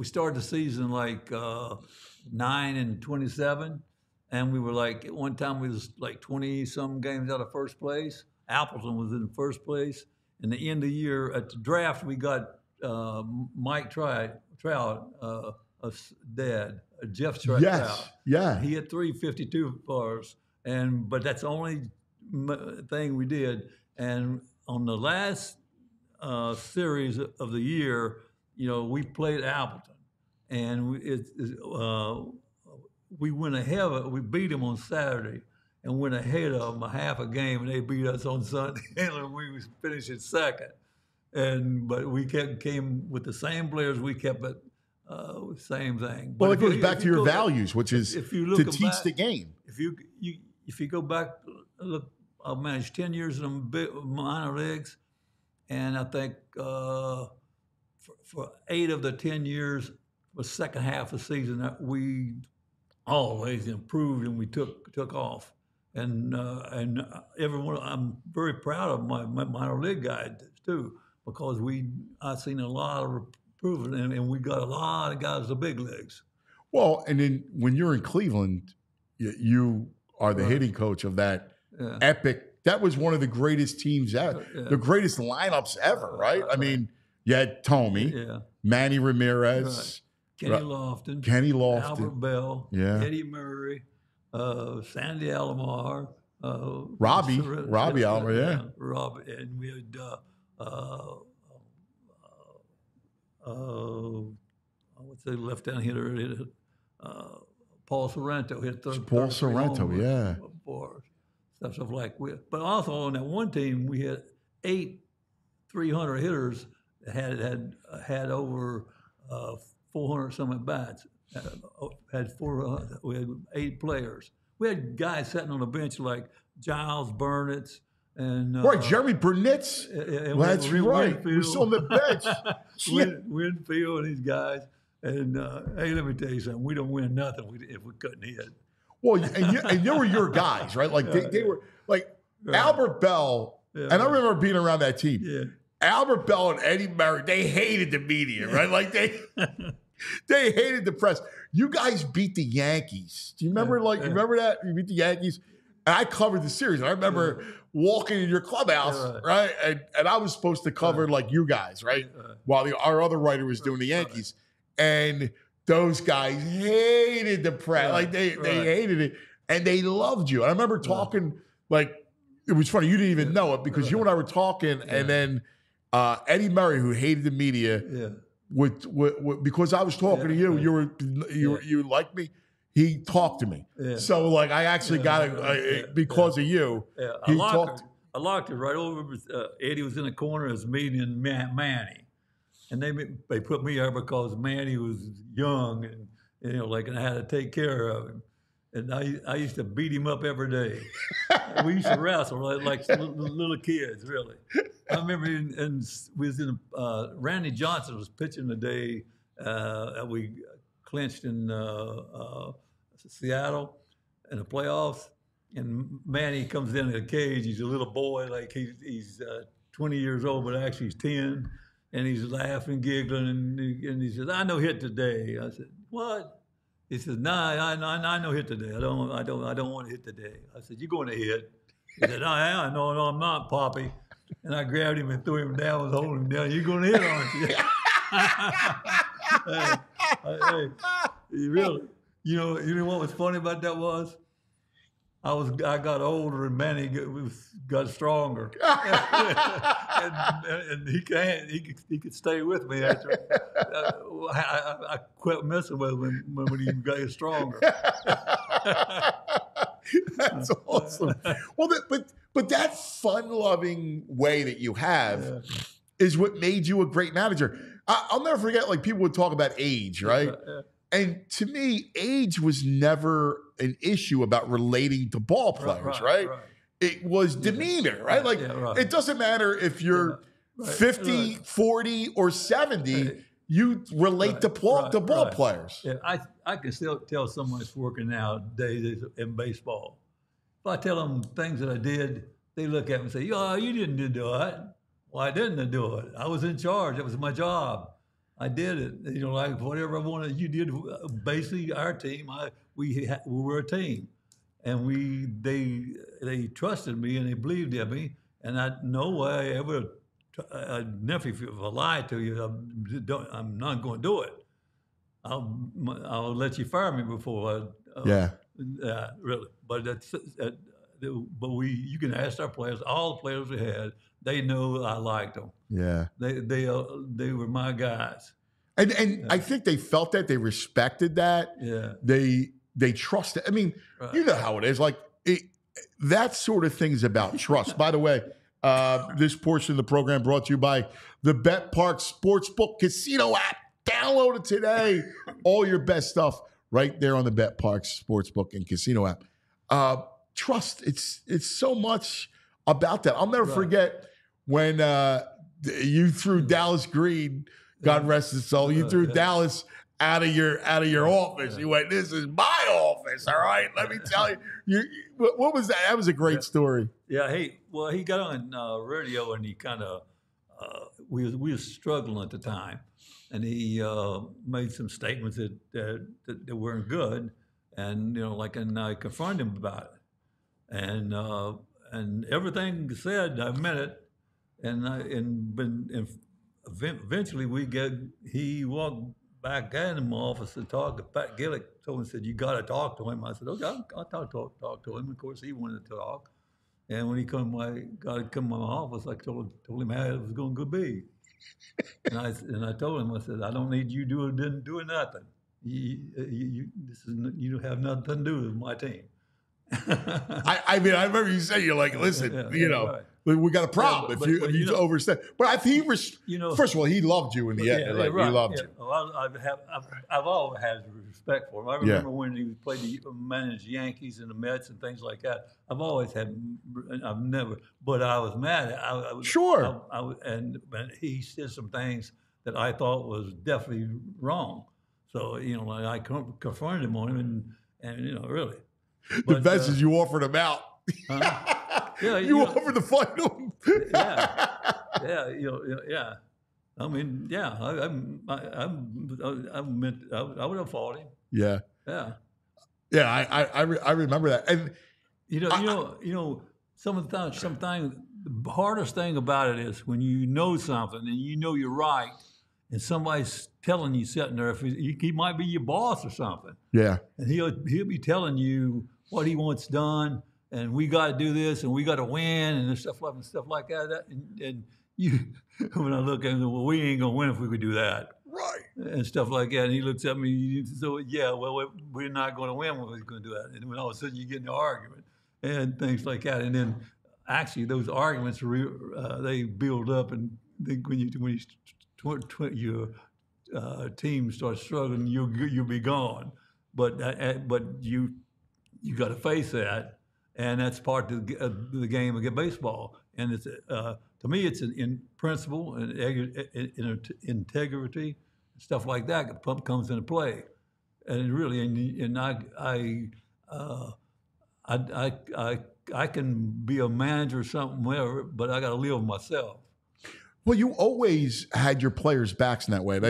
started the season like 9-27, and we were like at one time we was like 20-some games out of first place. Appleton was in first place. And the end of the year at the draft, we got Mike Trout, dad, Jeff Trout.
Yes, yeah.
He hit 352 for us, but that's the only thing we did. And on the last series of the year, we played Appleton, and we went ahead of it. We beat them on Saturday and went ahead of them a half a game, and they beat us on Sunday, and we was finishing second. But we came with the same players. We kept it same thing.
Well, it goes back to your values, which is to teach the game.
If you go back, look, I managed 10 years in the minor leagues, and I think for 8 of the 10 years, the second half of the season, we always improved and we took off. And everyone, I'm very proud of my minor league guys too, because I've seen a lot of improvement, and we got a lot of guys to big leagues.
Well, and then when you're in Cleveland, you are the hitting coach of that epic. That was one of the greatest teams ever, the greatest lineups ever, right? I mean, you had Tommy, Manny Ramirez,
Kenny Lofton, Albert Bell, Eddie Murray, Sandy Alomar,
Robbie Alomar,
Robbie, and we had what's the left-hand hitter? Paul Sorrento hit third.
Paul Sorrento,
Stuff like that. But also on that one team, we had 8 300 hitters that had over 400 some at bats. We had 8 players. We had guys sitting on the bench like Giles Burnitz and
Jeremy Burnitz. That's right. We saw him on the bench.
Winfield and these guys. And hey, let me tell you something. We don't win nothing if we couldn't hit.
Well, and they were your guys, right? Like they were like Albert Bell. And I remember being around that team. Yeah. Albert Bell and Eddie Murray, they hated the media, right? Like They hated the press. You guys beat the Yankees. Do you remember? You remember that you beat the Yankees? And I covered the series. I remember walking in your clubhouse, right? And I was supposed to cover like you guys, right? While our other writer was doing the Yankees, and those guys hated the press. Like they hated it, and they loved you. I remember talking like it was funny. You didn't even know it because you and I were talking, and then Eddie Murray, who hated the media, because I was talking to you, you liked me. He talked to me. Yeah. So, like, I actually got it because of you. Yeah.
I locked it right over. Eddie was in the corner as me and Manny. And they put me there because Manny was young and and I had to take care of him. And I used to beat him up every day. We used to wrestle like little kids, really. I remember we was in Randy Johnson was pitching the day we clinched in Seattle in the playoffs, and Manny comes in the cage. He's a little boy, like he's 20 years old, but actually he's 10, and he's laughing, giggling, and he says, "I no hit today." I said, "What?" He says, "Nah, I no hit today. I don't want to hit today." I said, "You're going to hit." He said, "No, no, I'm not, Poppy." And I grabbed him and threw him down, was holding him down. "You're going to hit, aren't you?" hey, really. You know what was funny about that was? I got older and Manny got stronger, and he could stay with me after. I quit messing with him when he got stronger.
That's awesome. Well, but that fun-loving way that you have is what made you a great manager. I'll never forget. Like people would talk about age, right? And to me, age was never an issue about relating to ball players, right? It was demeanor, right? Like, it doesn't matter if you're 50, 40, or 70, you relate to ball players.
Yeah, I can still tell someone that's working nowadays in baseball. If I tell them things that I did, they look at me and say, "Oh, you didn't do it." Well, I didn't do it. I was in charge. It was my job. I did it. Like whatever I wanted, you did. Basically, our team, we were a team, and they trusted me and they believed in me. And no way I ever, never if I lied to you, I'm not going to do it. I'll let you fire me before. Really. But you can ask our players. All the players we had, they know I liked them.
Yeah,
they were my guys,
and I think they felt that, they respected that.
Yeah,
they trusted. I mean, you know how it is. Like that sort of thing's about trust. By the way, this portion of the program brought to you by the Bet Park Sportsbook Casino app. Download it today. All your best stuff right there on the Bet Park Sportsbook and Casino app. Trust. It's so much about that. I'll never forget when you threw Dallas Green, God rest his soul, you threw Dallas out of your office. You went, "This is my office, all right? Let me tell you." What was that? That was a great story.
Yeah. He got on radio and he kind of we were struggling at the time, and he made some statements that weren't good, and and I confronted him about it, and everything he said, I meant it. And eventually he walked back in my office and talked to Pat Gillick. Told him, said, "You got to talk to him." I said, "Okay, I'll talk to him." Of course, he wanted to talk. And when he got to come to my office, I told him how it was going to be. And I told him, I said, "I don't need you doing nothing. You don't have nothing to do with my team."
I mean, I remember you saying, "You're like, listen, we got a problem if you overstep." But I think first of all, he loved you in the end. He loved you.
Well, I've always had respect for him. I remember when he managed the Yankees and the Mets and things like that. I've never, but I was mad. And he said some things that I thought was definitely wrong. So I confronted him on him, and really.
The best is you offered him out.
Yeah,
you offered to fight him.
Yeah. I mean, yeah, I would have fought him.
Yeah.
Yeah.
Yeah, I remember that. And
You know, sometimes the hardest thing about it is when you know something and you know you're right, and somebody's telling you sitting there, if he might be your boss or something,
yeah.
and he'll be telling you what he wants done, and we got to do this, and we got to win, and stuff like that. And you, when I look at him, well, we ain't gonna win if we could do that.
Right.
And stuff like that. And he looks at me, so yeah, well, we're not going to win when we're going to do that. And when all of a sudden you get in an argument and things like that. And then actually those arguments, they build up, and when your team starts struggling, you'll be gone. But you got to face that, and that's part of the game of baseball. And it's to me, it's in principle and integrity, stuff like that comes into play, and really, and I can be a manager or something, whatever, but I got to live with myself.
Well, you always had your players' backs in that way.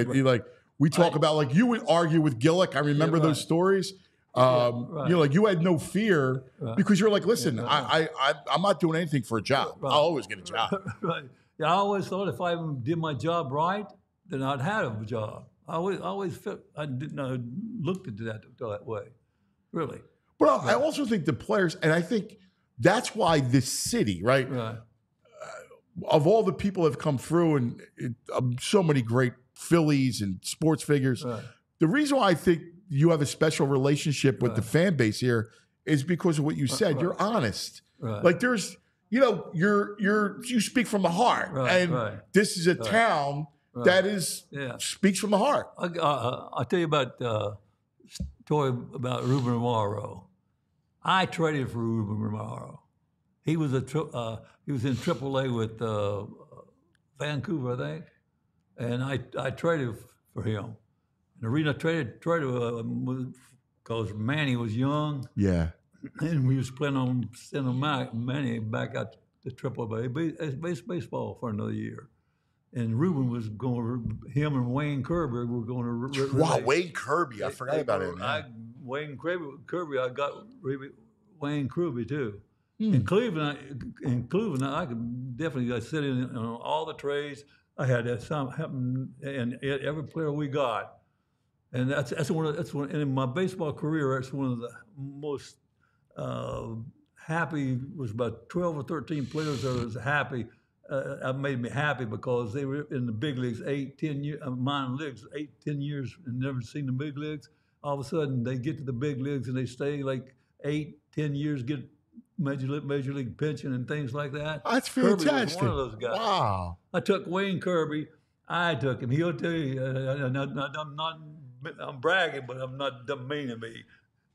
We talk about, like, you would argue with Gillick. I remember those stories. You had no fear because you're like, listen, I'm not doing anything for a job. I'll always get a job.
Right. Yeah, I always thought if I did my job right, then I'd have a job. I always felt I looked at that way, really.
But I also think the players, and I think that's why this city, right? Of all the people that have come through, and so many great Phillies and sports figures, the reason why I think you have a special relationship with the fan base here is because of what you said. You're honest. Like there's, you speak from the heart, and this is a town that speaks from the heart.
I'll tell you about story about Ruben Romero. I traded for Ruben Romero. He was in AAA with Vancouver, I think, and I traded for him. The reason I traded because Manny was young. Yeah. And we was planning on sending Manny back out to AAA baseball for another year. And Ruben was him and Wayne Kirby were going to.
Wow, Wayne Kirby. I forgot about him.
Wayne Kirby, I got Wayne Kirby too. In Cleveland, I could definitely sit in on all the trades. I had that happen, and every player we got. And that's one. And in my baseball career, that's one of the most happy. Was about 12 or 13 players that was happy. Made me happy because they were in the big leagues 8-10 years, minor leagues 8-10 years, and never seen the big leagues. All of a sudden, they get to the big leagues and they stay like 8-10 years, get major league pension and things like that.
That's fantastic.
Kirby was one of those guys.
Wow.
I took Wayne Kirby. I took him. He'll tell you. I'm bragging, but I'm not meaning me.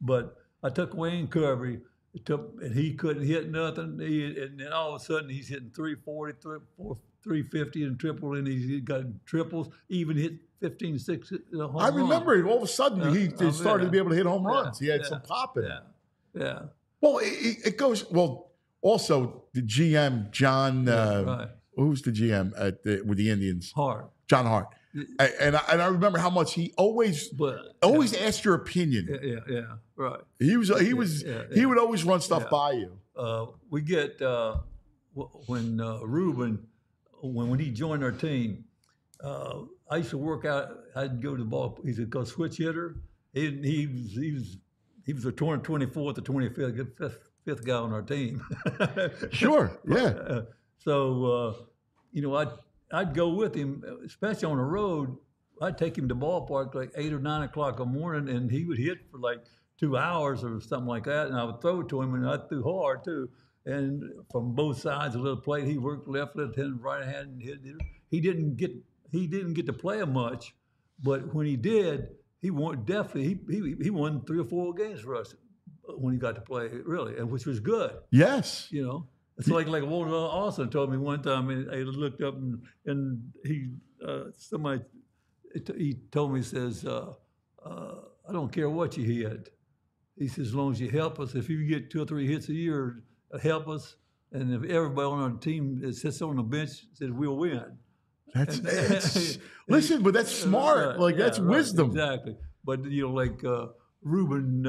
But I took Wayne Kirby, and he couldn't hit nothing. And then all of a sudden, he's hitting 340, 350 in triple, and he's got triples, even hit 15, 6 home runs.
I remember it. All of a sudden, he started to be able to hit home runs. He had some pop in it.
Yeah.
Well, it goes, also the GM, John, who's the GM with the Indians? John Hart. And I remember how much he always asked your opinion.
Yeah, right.
He would always run stuff by you.
We get when Ruben, when he joined our team, I used to work out. I'd go to the ball. He's a switch hitter. He was the 24th or 25th fifth guy on our team.
Sure, yeah.
I'd go with him, especially on the road. I'd take him to ballpark like 8 or 9 o'clock in the morning, and he would hit for like 2 hours or something like that. And I would throw it to him, and I threw hard too. And from both sides of the plate, he worked left hand, right hand, and hit. He didn't get to play much, but when he did, he won 3 or 4 games for us when he got to play, really, and which was good.
Yes.
It's like Walter Austin told me one time. I looked up and he told me, he says, I don't care what you hit. He says, as long as you help us, if you get 2 or 3 hits a year, help us. And if everybody on our team that sits on the bench says we'll win.
Listen, but that's smart. Like that's wisdom.
Exactly. But like Ruben,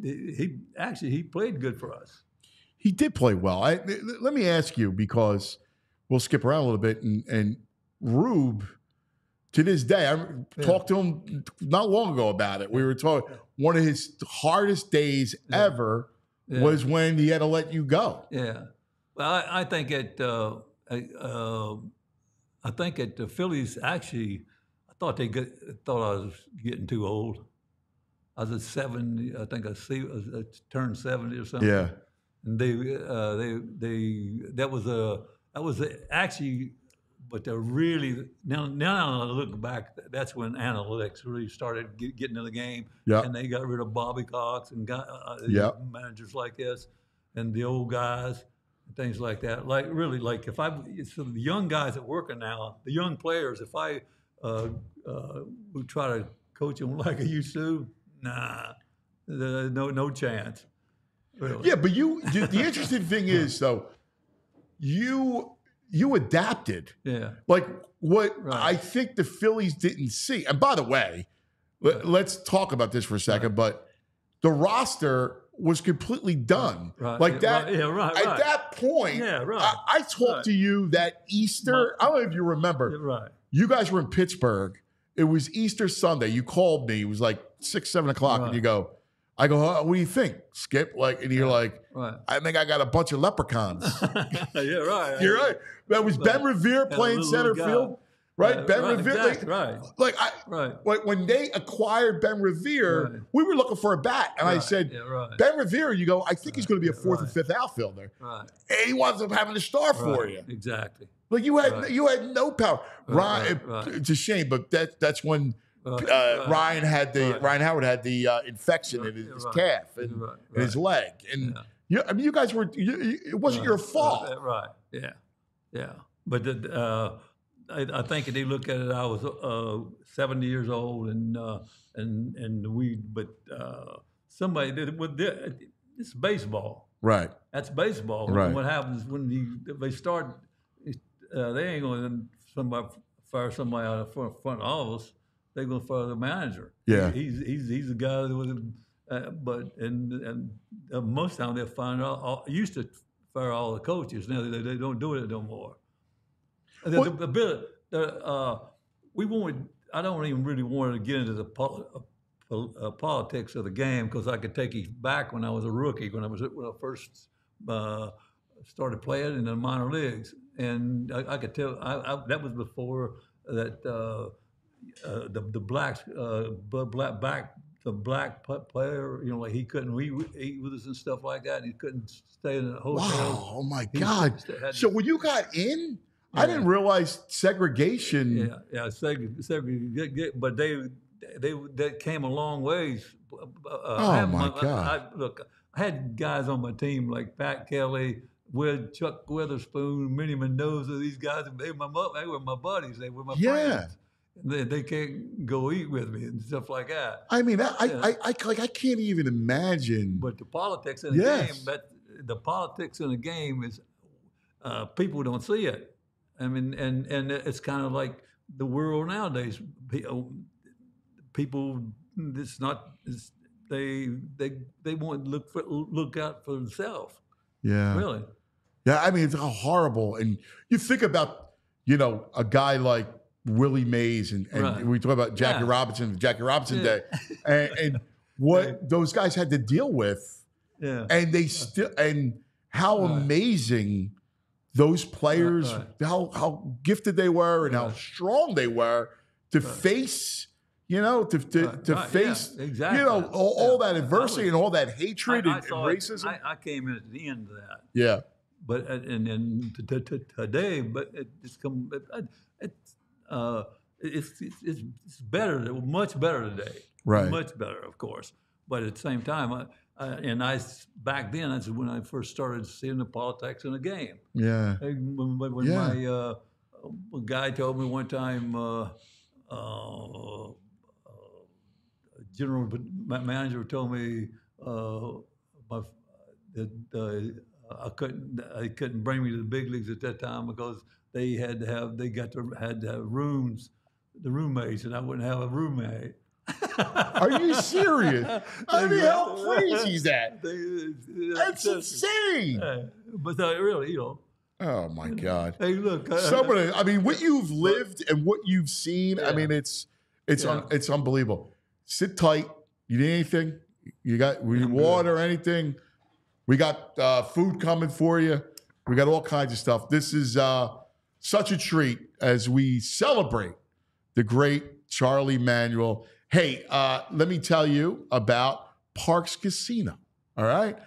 he played good for us.
He did play well. Let me ask you, because we'll skip around a little bit, and Rube, to this day, I talked to him not long ago about it. We were talking, one of his hardest days ever was when he had to let you go.
Yeah. Well, I think at the Phillies, actually, I thought I was getting too old. I was at 70. I think I turned 70 or something.
Yeah.
And that was actually, but they're really now I look back, that's when analytics really started getting in the game.
Yeah.
And they got rid of Bobby Cox and got managers like this, and the old guys and things like that. Like really, like so the young guys that working now, the young players, if I would try to coach them like I used to, nah, no chance. Really.
Yeah, but the interesting thing is, though, you adapted.
Yeah.
Like what I think the Phillies didn't see. And by the way, let's talk about this for a second, but the roster was completely done.
Right.
Like that.
At
that point, I talked to you that Easter. I don't know if you remember.
Right.
You guys were in Pittsburgh. It was Easter Sunday. You called me. It was like 6, 7 o'clock. And you go, I go, what do you think, Skip? Like, and you're like, I think I got a bunch of leprechauns.
Yeah, right.
You're right. That was Ben Revere playing center field, right? Ben Revere.
Exactly,
like when they acquired Ben Revere, we were looking for a bat, and I said, Ben Revere. You go, I think he's going to be a 4th or 5th outfielder.
Right.
And he winds up having to start for you.
Exactly.
Like you had no power. It's a shame, but that's when. Ryan Howard had the infection in his calf and his leg, and you guys were. It wasn't your fault,
right? Yeah. But I think if they look at it, I was 70 years old, but somebody did it. It's baseball,
right?
That's baseball.
Right.
And what happens when they start? They ain't going to fire somebody out of front office. They're going to fire the manager.
Yeah,
he's the guy that was, but most of the time they'll find out. Used to fire all the coaches. Now they don't do it no more. We wanted. I don't even really want to get into the politics of the game, because I could take you back when I was a rookie, when I first started playing in the minor leagues, and I could tell. That was before that. The black player, like he couldn't eat with us and stuff like that. He couldn't stay in a hotel.
Wow! Oh my God! So when you got in, I didn't realize segregation.
Yeah, segregation. But they came a long ways.
Oh my God!
I had guys on my team like Pat Kelly, Chuck Witherspoon, Minnie Mendoza. These guys, they were my buddies. They were my friends. They can't go eat with me and stuff like that.
I mean, I can't even imagine.
But the politics in the game, the politics in the game is people don't see it. I mean, and it's kind of like the world nowadays. People, they want to look out for themselves.
Yeah,
really.
Yeah, I mean, it's horrible. And you think about, a guy like Willie Mays, and we talk about Jackie Robinson Day, and what those guys had to deal with, and they still, and how amazing those players, how gifted they were, and how strong they were to face, to face, all that adversity and all that hatred and racism.
I came in at the end of that.
Yeah,
but and today, but it's better, much better today.
Right.
Much better, of course. But at the same time, back then, that's when I first started seeing the politics in the game.
Yeah.
When my guy told me one time, general manager told me that he couldn't bring me to the big leagues at that time because they had to have rooms, the roommates, and I wouldn't have a roommate.
Are you serious? I mean, how crazy is that? That's insane.
But really,
Oh my God!
Hey, look.
I mean, what you've lived and what you've seen. I mean, it's unbelievable. Sit tight. You need anything? You got water or anything? We got food coming for you. We got all kinds of stuff. This is such a treat as we celebrate the great Charlie Manuel. Hey, let me tell you about Parks Casino. All right?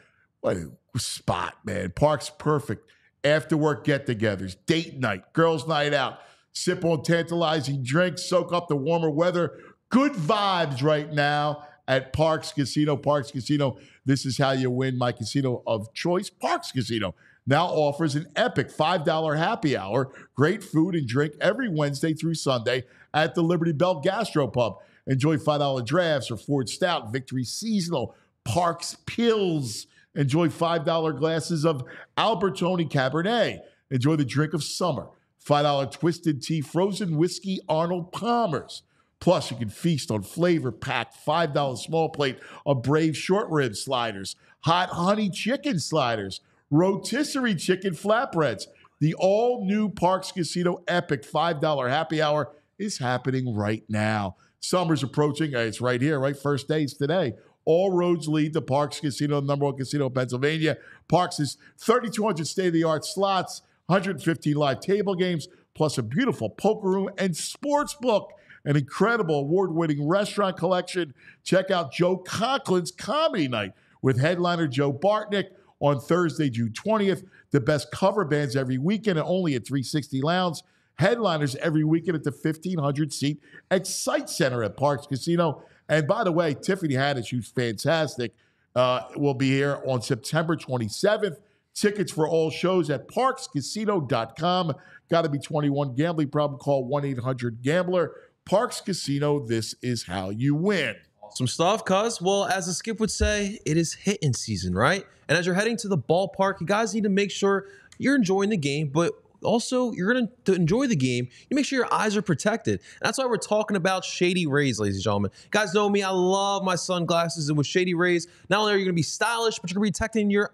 What a spot, man. Parks perfect. After work get-togethers, date night, girls' night out, sip on tantalizing drinks, soak up the warmer weather. Good vibes right now at Parks Casino. Parks Casino, this is how you win. My casino of choice, Parks Casino, now offers an epic $5 happy hour. Great food and drink every Wednesday through Sunday at the Liberty Bell Gastropub. Enjoy $5 drafts or Ford Stout, Victory Seasonal, Parks Pills. Enjoy $5 glasses of Albertoni Cabernet. Enjoy the drink of summer. $5 Twisted Tea, frozen whiskey, Arnold Palmer's. Plus, you can feast on flavor-packed $5 small plate of Brave short rib sliders, hot honey chicken sliders, rotisserie chicken flatbreads. The all-new Parks Casino Epic $5 happy hour is happening right now. Summer's approaching. It's right here, right? First days today. All roads lead to Parks Casino, the number one casino in Pennsylvania. Parks is 3,200 state-of-the-art slots, 115 live table games, plus a beautiful poker room and sports book. An incredible award-winning restaurant collection. Check out Joe Conklin's Comedy Night with headliner Joe Bartnick on Thursday, June 20th. The best cover bands every weekend and only at 360 Lounge. Headliners every weekend at the 1,500-seat Excite Center at Parks Casino. And by the way, Tiffany Haddish, who's fantastic, will be here on September 27th. Tickets for all shows at parkscasino.com. Got to be 21. Gambling problem, call 1-800-GAMBLER. Parks Casino, this is how you win.
Awesome stuff, cuz. Well, as the Skip would say, it is hitting season, right? And as you're heading to the ballpark, you guys need to make sure you're enjoying the game, but also, you're going to enjoy the game. You make sure your eyes are protected. And that's why we're talking about Shady Rays, ladies and gentlemen. You guys know me. I love my sunglasses. And with Shady Rays, not only are you going to be stylish, but you're going to be protecting your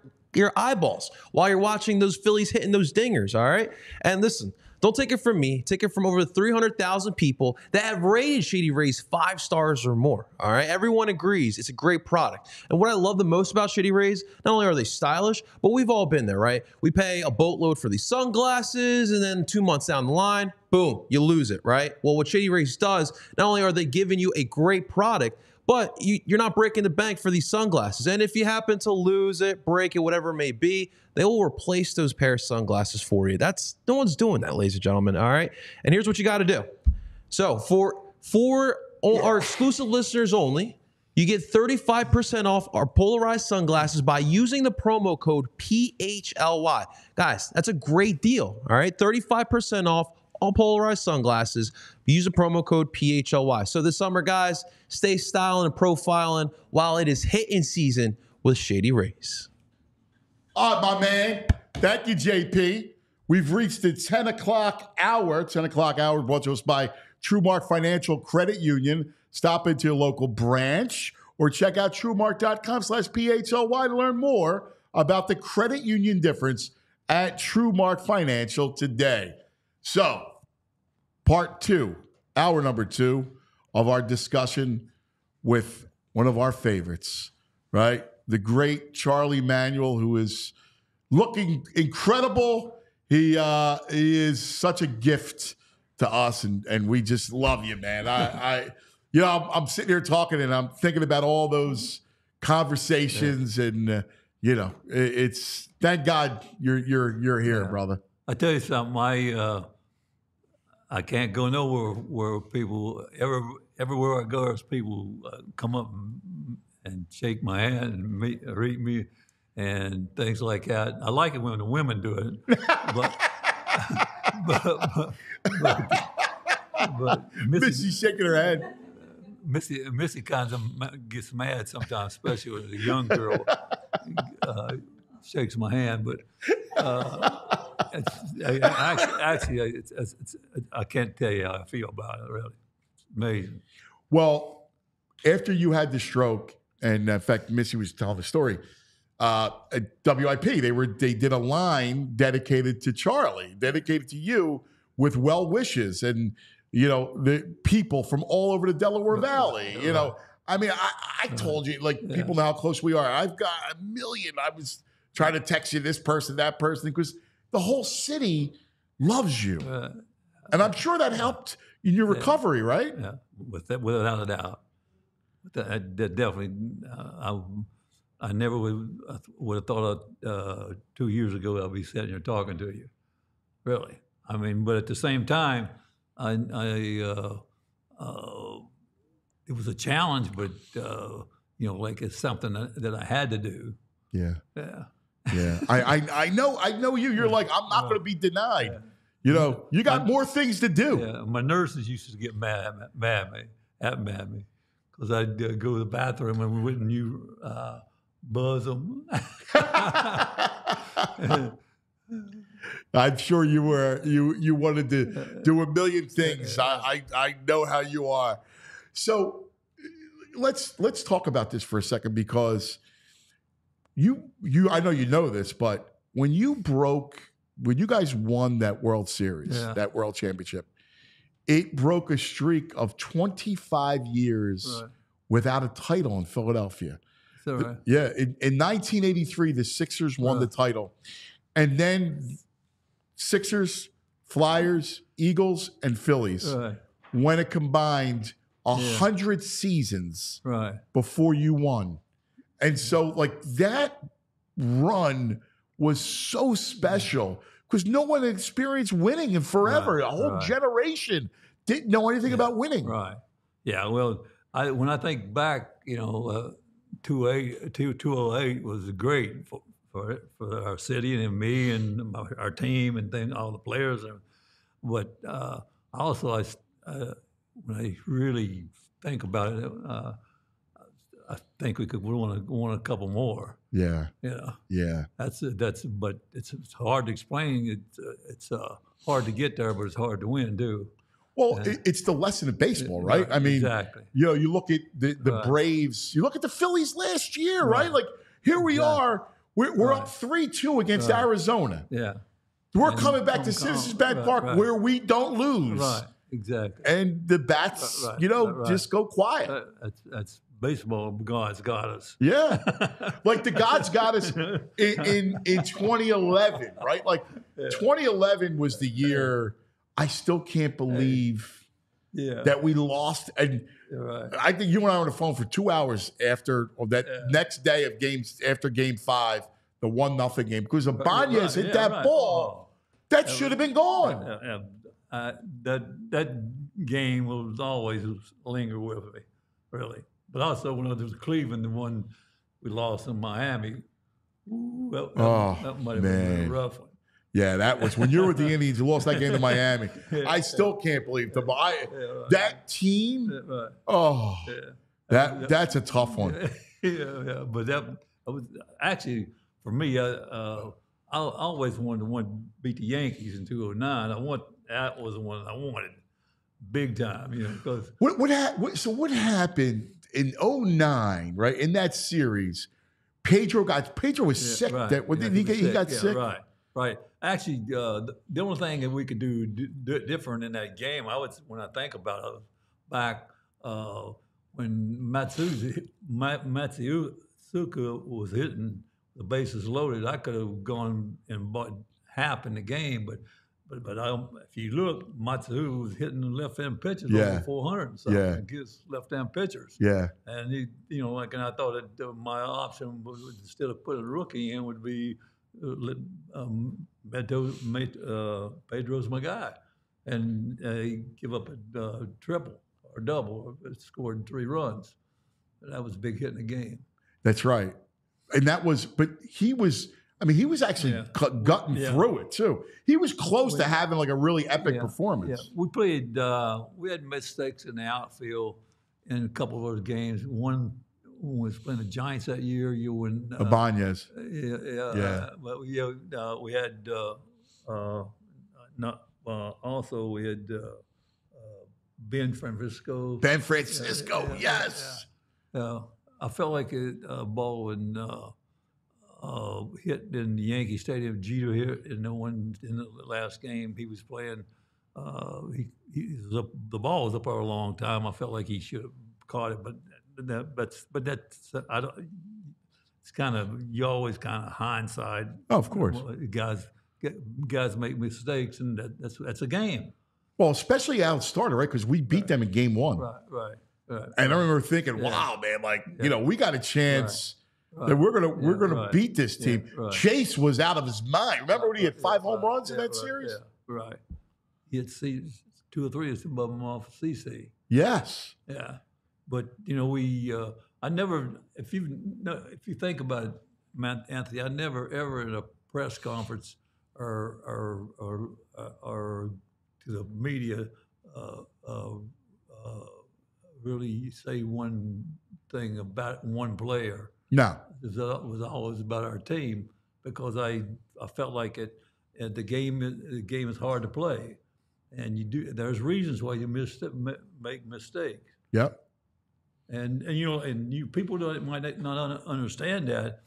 eyeballs while you're watching those Phillies hitting those dingers, all right? And listen, don't take it from me. Take it from over 300,000 people that have rated Shady Rays 5 stars or more, all right? Everyone agrees it's a great product. And what I love the most about Shady Rays, not only are they stylish, but we've all been there, right? We pay a boatload for these sunglasses, and then 2 months down the line, boom, you lose it, right? Well, what Shady Rays does, not only are they giving you a great product, but you're not breaking the bank for these sunglasses. And if you happen to lose it, break it, whatever it may be, they will replace those pair of sunglasses for you. No one's doing that, ladies and gentlemen, all right? And here's what you got to do. So for our exclusive listeners only, you get 35% off our polarized sunglasses by using the promo code PHLY. Guys, that's a great deal, all right? 35% off all polarized sunglasses. Use the promo code PHLY. So this summer, guys, stay styling and profiling while it is hitting season with Shady Rays.
All right, my man. Thank you, JP. We've reached the 10 o'clock hour. 10 o'clock hour brought to us by TrueMark Financial Credit Union. Stop into your local branch or check out TrueMark.com/PHLY to learn more about the credit union difference at TrueMark Financial today. So, part 2, hour number 2 of our discussion with one of our favorites, right? The great Charlie Manuel, who is looking incredible. He is such a gift to us, and we just love you, man. I'm sitting here talking, and I'm thinking about all those conversations, and it's thank God you're here, brother.
I tell you something, I can't go nowhere where people everywhere I go, there's people come up and shake my hand and greet me and things like that. I like it when the women do it, but
Missy's shaking her head.
Missy kind of gets mad sometimes, especially when a young girl shakes my hand. But I can't tell you how I feel about it. Really, it's amazing.
Well, after you had the stroke, and in fact, Missy was telling the story. At WIP, they did a line dedicated to Charlie, dedicated to you, with well wishes, and the people from all over the Delaware Valley. I mean, I told you, people know how close we are. I've got a million. I was trying to text you this person, that person, because the whole city loves you, and I'm sure that helped in your recovery, right?
Yeah, without a doubt. That definitely. I never would have thought 2 years ago I'd be sitting here talking to you, really. I mean, but at the same time, it was a challenge, but it's something that I had to do.
Yeah.
Yeah.
Yeah. I know you. You're like, I'm not going to be denied. You got more things to do.
Yeah. My nurses used to get mad at me, because I'd go to the bathroom and wouldn't you buzz them.
I'm sure you were. You wanted to do a million things. I know how you are. So let's talk about this for a second, because you I know you know this, but when you guys won that World Series, that World Championship, it broke a streak of 25 years without a title in Philadelphia.
Is that right?
Yeah. In 1983, the Sixers won the title. And then Sixers, Flyers, Eagles, and Phillies when it combined 100 seasons before you won. And so, that run was so special because no one had experienced winning in forever. A whole generation didn't know anything about winning.
Right. Yeah. Well, when I think back, 208 was great for our city and me and our team and all the players. But also, when I really think about it, I think we could won a couple more.
Yeah.
Yeah. But it's hard to explain. It's hard to get there, but it's hard to win too.
Well, it's the lesson of baseball, right? I mean,
exactly.
You look at the Braves, you look at the Phillies last year, right? Here we are, we're up 3-2 against Arizona.
Yeah.
We're coming back to Citizens Bank Park where we don't lose.
Right, exactly.
And the bats, just go quiet.
That's baseball. God's got us.
Yeah. The gods got us in 2011, right? 2011 was the year I still can't believe that we lost. And I think you and I were on the phone for 2 hours after next day of after Game 5, the 1-0 game, because Ibanez hit that ball. That should have been gone.
That game will always linger with me, really. But also when it was Cleveland, the one we lost in Miami, that might have been a rough one.
Yeah, that was when you were with the Indians. You lost that game to Miami. I still can't believe that team. That's a tough one.
Yeah. But that was actually for me. I always wanted to beat the Yankees in 2009. That was the one I wanted, big time. Because
what happened in 2009, right? In that series, Pedro was sick. He got sick.
Right. Actually, the only thing that we could do different in that game, when I think about it, back when Matsuka was hitting the bases loaded, I could have gone and bought half in the game, but if you look, Matsu was hitting the left-hand pitchers over 400 against left-hand pitchers.
Yeah.
And and I thought that my option was, instead of putting a rookie in, would be Pedro's my guy, and he give up a triple or double, scored 3 runs. That was a big hit in the game.
That's right, and he was actually gutting through it too. He was close to having a really epic performance.
Yeah. We played. We had mistakes in the outfield in a couple of those games. One was playing the Giants that year. You wouldn't.
Ibanez.
But we had Also, we had Ben Francisco.
Ben Francisco, yes.
I felt like a ball when hit in Yankee Stadium. Jeter hit, and no one in the last game he was playing. The ball was up there a long time. I felt like he should have caught it, but that's I don't. It's kind of you always kind of hindsight.
Oh, of course,
guys make mistakes, and that's a game.
Well, especially out starter, right? Because we beat them in game one.
Right.
And I remember thinking, wow, man, like we got a chance. That we're gonna beat this team. Chase was out of his mind. Remember when he had 5 home runs in that series?
Yeah, right. He had 2 or 3 above him off CC.
Yes.
Yeah, but we. I never. If you think about it, Anthony, I never ever in a press conference or to the media really say one thing about one player.
No,
it was always about our team because I felt like the game is hard to play, and there's reasons why you make mistakes.
Yep.
And people might not understand that.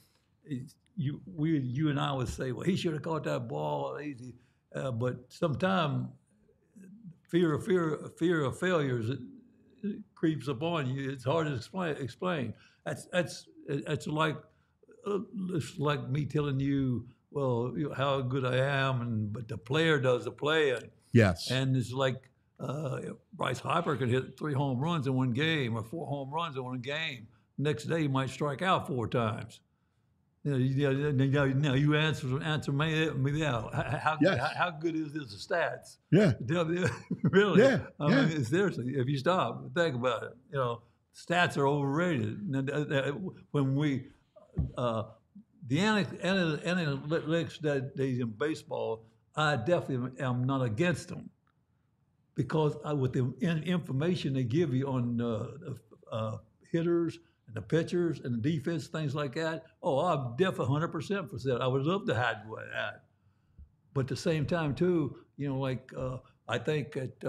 You and I would say, well, he should have caught that ball easy, but sometimes fear of failures it creeps upon you. It's hard to explain. It's like me telling you, well, how good I am, but the player does the playing.
Yes.
And it's like Bryce Harper could hit 3 home runs in one game or 4 home runs in one game. Next day, he might strike out 4 times. Now you answer me now. How good is this stats?
Yeah.
Really?
Yeah.
I mean, seriously, if you stop and think about it, stats are overrated. When the analytics that they in baseball, I definitely am not against them because with the information they give you on hitters and the pitchers and the defense, things like that. Oh, I'm definitely 100% for that. I would love to have that. But at the same time, too, I think that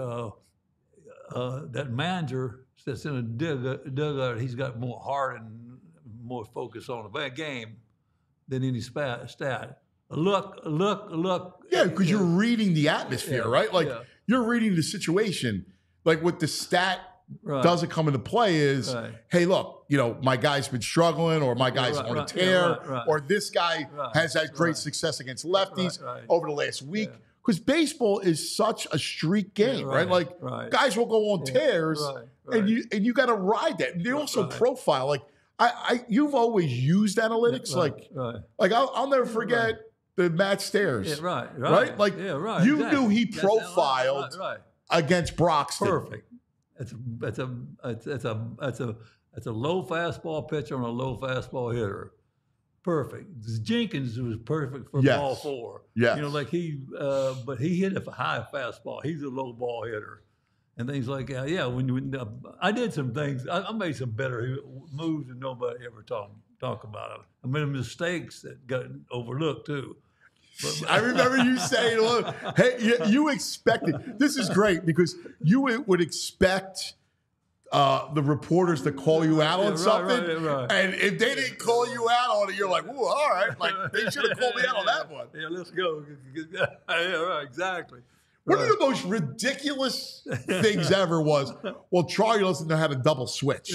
that manager sits in a dugout. He's got more heart and more focus on the game than any stat. Look.
Yeah, because you're reading the atmosphere, right? Like you're reading the situation. Like what the stat doesn't come into play is, hey, look, my guy's been struggling, or my guy's on a tear, or this guy has had great success against lefties over the last week. Because baseball is such a streak game, right? Like guys will go on tears, and you got to ride that. And they also profile. Like you've always used analytics. Like I'll never forget the Matt Stairs. Right. Like you knew he profiled against Broxton.
Perfect. It's a low fastball pitcher and a low fastball hitter. Perfect. Jenkins was perfect for ball 4.
Yeah.
But he hit a high fastball. He's a low ball hitter, and things like that. Yeah. When I did some things, I made some better moves than nobody ever talk about them. I made mistakes that got overlooked too.
I remember you saying, look, hey, you expected, this is great because you would expect the reporters to call you out on something. And if they didn't call you out on it, you're like, ooh, all right. Like, they should have called me out on that one.
Yeah, let's go. Exactly.
One of the most ridiculous things ever was, well, Charlie doesn't know how to double switch.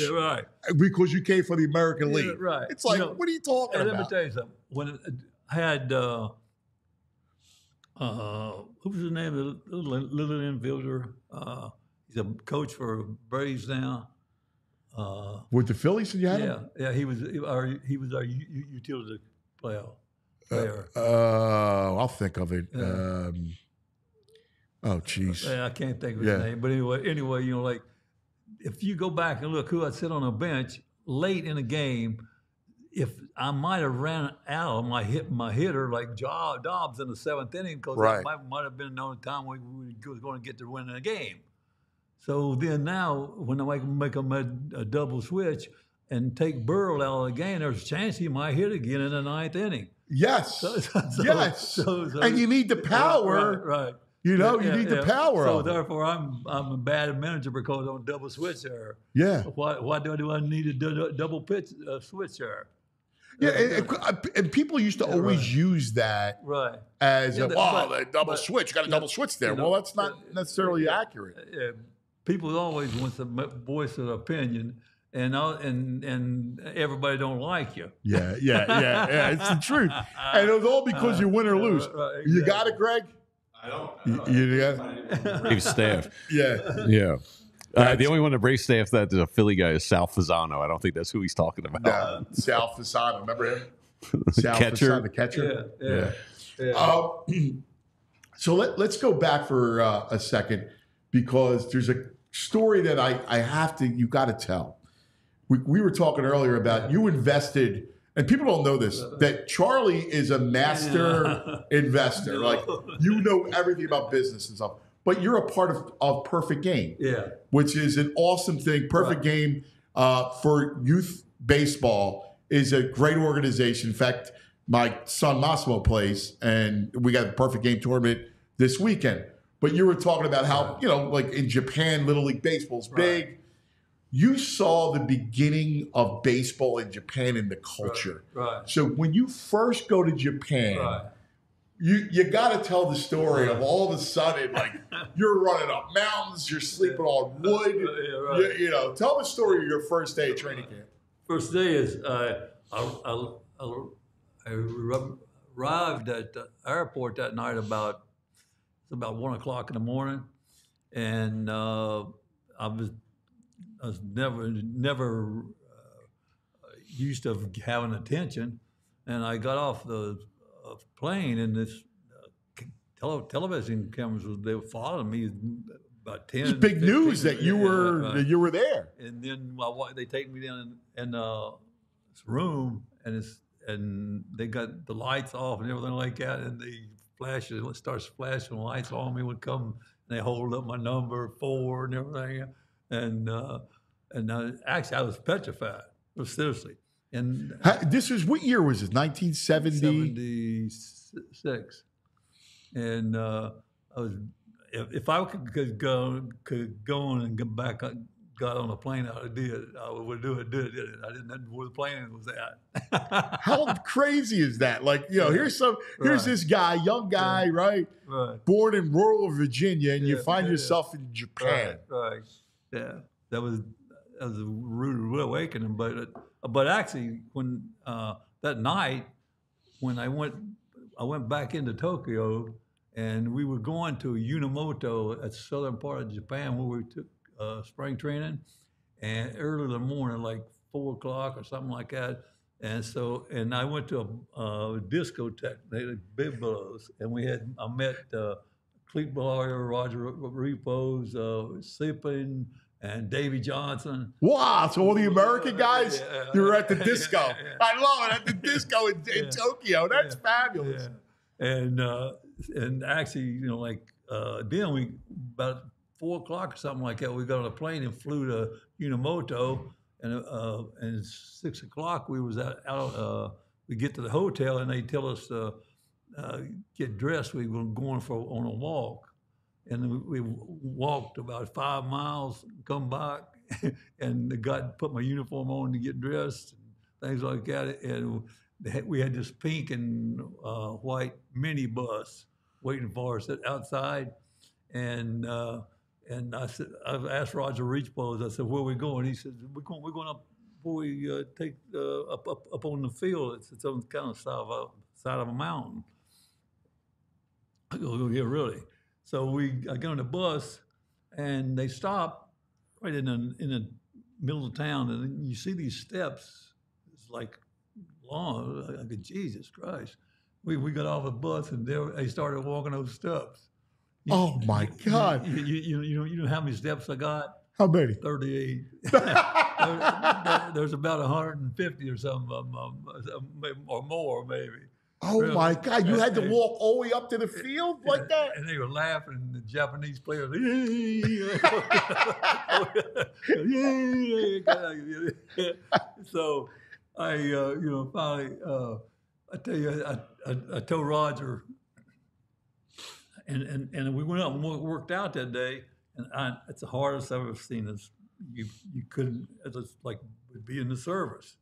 Because you came from the American League. It's like, what are you talking about?
Let me tell you something. When I had... who was the name of the little infielder? He's a coach for Braves now.
With the Phillies, you had him?
Yeah. He was our utility player.
I'll think of it. Geez.
I can't think of his name. But anyway, if you go back and look who I'd sit on a bench late in a game. If I might have ran out of my hitter like Dobbs in the 7th inning, because that might have been the only time we was going to get to win a game. So then now, when I make a double switch and take Burrell out of the game, there's a chance he might hit again in the 9th inning.
Yes. Yes.
So-
And you need the power.
Right.
You know, you need the power
So
of it.
therefore, I'm a bad manager because I'm double switch there.
Yeah.
Why do I need a double pitch switch there?
Yeah, and people used to always use that
Right.
as
Yeah,
the double switch. You got a double switch there. Well, that's not necessarily accurate.
People always want to voice an opinion, and everybody don't like you.
Yeah. It's the truth. And it was all because you win or lose.
Right, exactly.
You got it, Greg?
I don't.
You got it?
Brave staff.
Yeah.
Yeah. The only one to Brave staff that is a Philly guy is Sal Fasano. I don't think that's who he's talking about.
Sal Fasano. Remember him? Sal
Catcher.
Fasano, the catcher?
Yeah.
So let's go back for a second, because there's a story that you got to tell. We were talking earlier about you invested, and people don't know this, that Charlie is a master investor. Like, you know everything about business and stuff, but you're a part of Perfect Game, which is an awesome thing. Perfect Game for youth baseball is a great organization. In fact, my son Massimo plays, and we got the Perfect Game tournament this weekend. But you were talking about how, like in Japan, Little League Baseball's big. You saw the beginning of baseball in Japan and the culture.
Right.
So when you first go to Japan, you got to tell the story of all of a sudden, like, you're running up mountains, you're sleeping on wood. Tell the story of your first day of training camp.
First day is I arrived at the airport that night about 1 o'clock in the morning, and I was never used to having attention, and I got off the plane, and this television cameras they were following me about 10.
It's big news that you were there.
And then they take me down in this room, and they got the lights off and everything like that, and they starts flashing lights on me. Would come, and they hold up my number 4 and everything, and actually I was petrified. Seriously. And
this was, what year was this? 1970?
76. And I was, if I could go on and get back, got on a plane, I would do it. I would do it. I didn't know where the plane was at.
How crazy is that? Like, here's this guy, young guy, right? Born in rural Virginia, and you find yourself in Japan.
Right. Yeah. That was a rude awakening. But actually, when that night, when I went back into Tokyo, and we were going to Yunemoto, at the southern part of Japan, where we took spring training, and early in the morning, like 4 o'clock or something like that. And I went to a discotheque, they had Big Billows, and I met Clete Boyer, Roger Repos, Sipin, and Davy Johnson.
Wow, so all the American guys, you were at the disco. I love it, at the disco in Tokyo. That's fabulous.
And actually, then we, about 4 o'clock or something like that, we got on a plane and flew to Yunemoto, and 6 o'clock we was we get to the hotel, and they tell us to get dressed. We were going on a walk, and we walked about 5 miles, come back, and put my uniform on to get dressed, and things like that. And we had this pink and white minibus waiting for us outside, and I said, I asked Roger Reachpose, I said, where are we going? He said, we're going up where we take up on the field. It's on kind of side of a mountain. I go, yeah, really? So I got on the bus, and they stop right in the middle of town, and then you see these steps. It's like long. I go, Jesus Christ. We got off the bus, and they started walking those steps.
Oh my God!
You know how many steps I got?
How many?
38. There's about 150 or something, or more maybe.
Oh my God! You had to walk all the way up to the field like that?
And they were laughing. The Japanese players, so I, finally. I tell you, I told Roger, and we went up and worked out that day, and it's the hardest I've ever seen. You couldn't, it's like be in the service.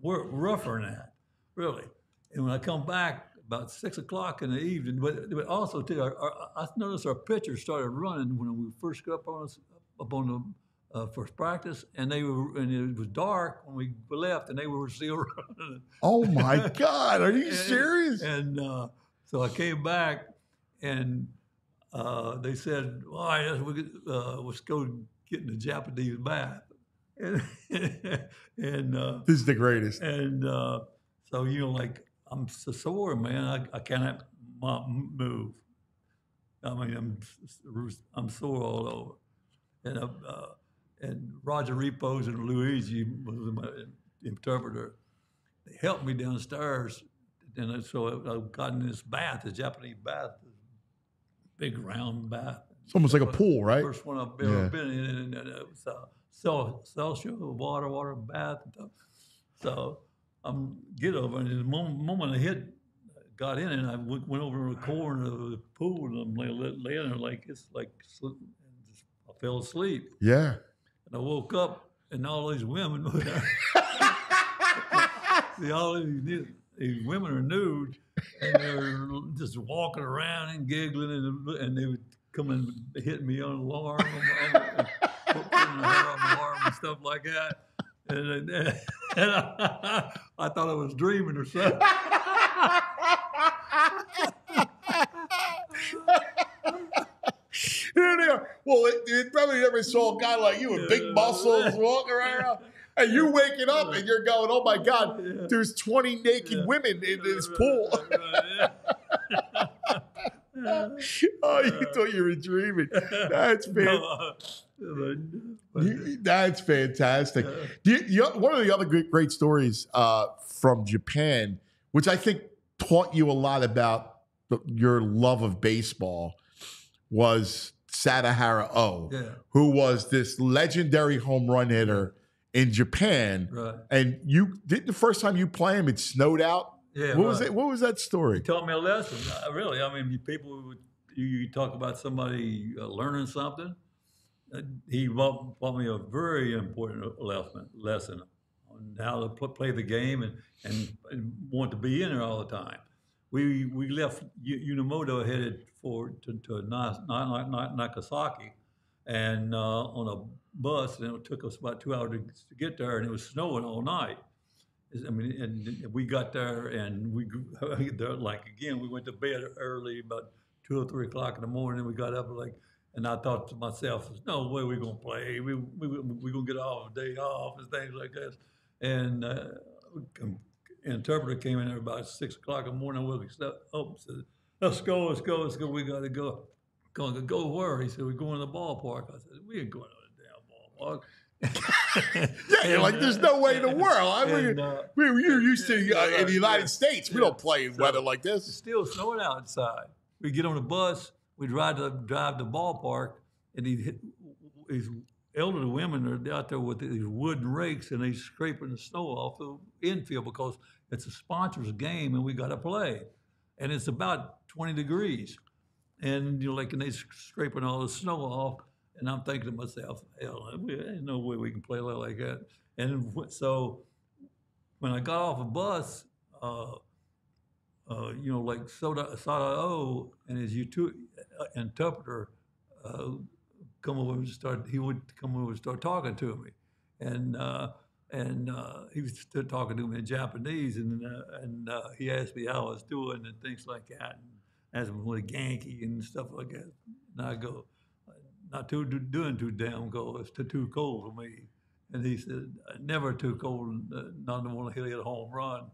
We're rougher than that, really. And when I come back about 6 o'clock in the evening, but also too, I noticed our pitchers started running when we first got up on the first practice, and it was dark when we left, and they were still running.
Oh my God, are you serious?
And so I came back, and they said, "All right, let's go get in the Japanese bath." And
This is the greatest.
And so like I'm so sore, man. I cannot move. I mean, I'm sore all over. And Roger Repos and Luigi was my interpreter. They helped me downstairs, and so I got in this bath, the Japanese bath, big round bath.
It's almost like a pool, right?
First one I've ever been in, and it was Celsius water bath. So I'm get over, and the moment I got in, and I went over to the corner of the pool, and I'm laying there like it's like I fell asleep.
Yeah.
And I woke up, and all these women were there. See, all these women are nude, and they're just walking around and giggling, and they would come and hit me on the arm, and putting their hair on the arm and stuff like that. And I thought I was dreaming or something.
Here they are. Well, it probably never saw a guy like you with big muscles walking around. And you're waking up and you're going, oh my God, there's 20 naked women in this pool. Oh, you thought you were dreaming. That's that's fantastic. One of the other great stories from Japan, which I think taught you a lot about your love of baseball, was Sadahara O, who was this legendary home run hitter in Japan.
Right.
And the first time you play him, it snowed out.
Yeah,
what was it? What was that story?
He taught me a lesson. Really, I mean, you talk about somebody learning something. He taught me a very important lesson on how to play the game and want to be in there all the time. We left Unamoto headed to Nagasaki, and on a bus, and it took us about 2 hours to get there, and it was snowing all night. I mean, and we got there, and we went to bed early, about 2 or 3 o'clock in the morning. And we got up and I thought to myself, "There's no way we're gonna play. We're gonna get off a day off and things like this." And an interpreter came in there about 6 o'clock in the morning. We said, let's go. We gotta go. Go where? He said, we're going to the ballpark. I said, we ain't going to the damn ballpark.
Yeah, you're like, there's no way in the world. We're used to in the United States. We don't play in weather like this.
It's still snowing outside. We get on the bus. We drive to the ballpark, and these elderly women are out there with these wooden rakes, and they're scraping the snow off the infield because it's a sponsor's game, and we got to play. And it's about 20 degrees, and and they scraping all the snow off. And I'm thinking to myself, hell, there's no way we can play like that. And so when I got off a bus, like Sada O and his interpreter come over and start talking to me. And he was still talking to me in Japanese, and he asked me how I was doing and things like that, and asked me what a Yankee and stuff like that. And I go, not doing too damn cold. It's too cold for me. And he said, never too cold, not to want to hit a home run.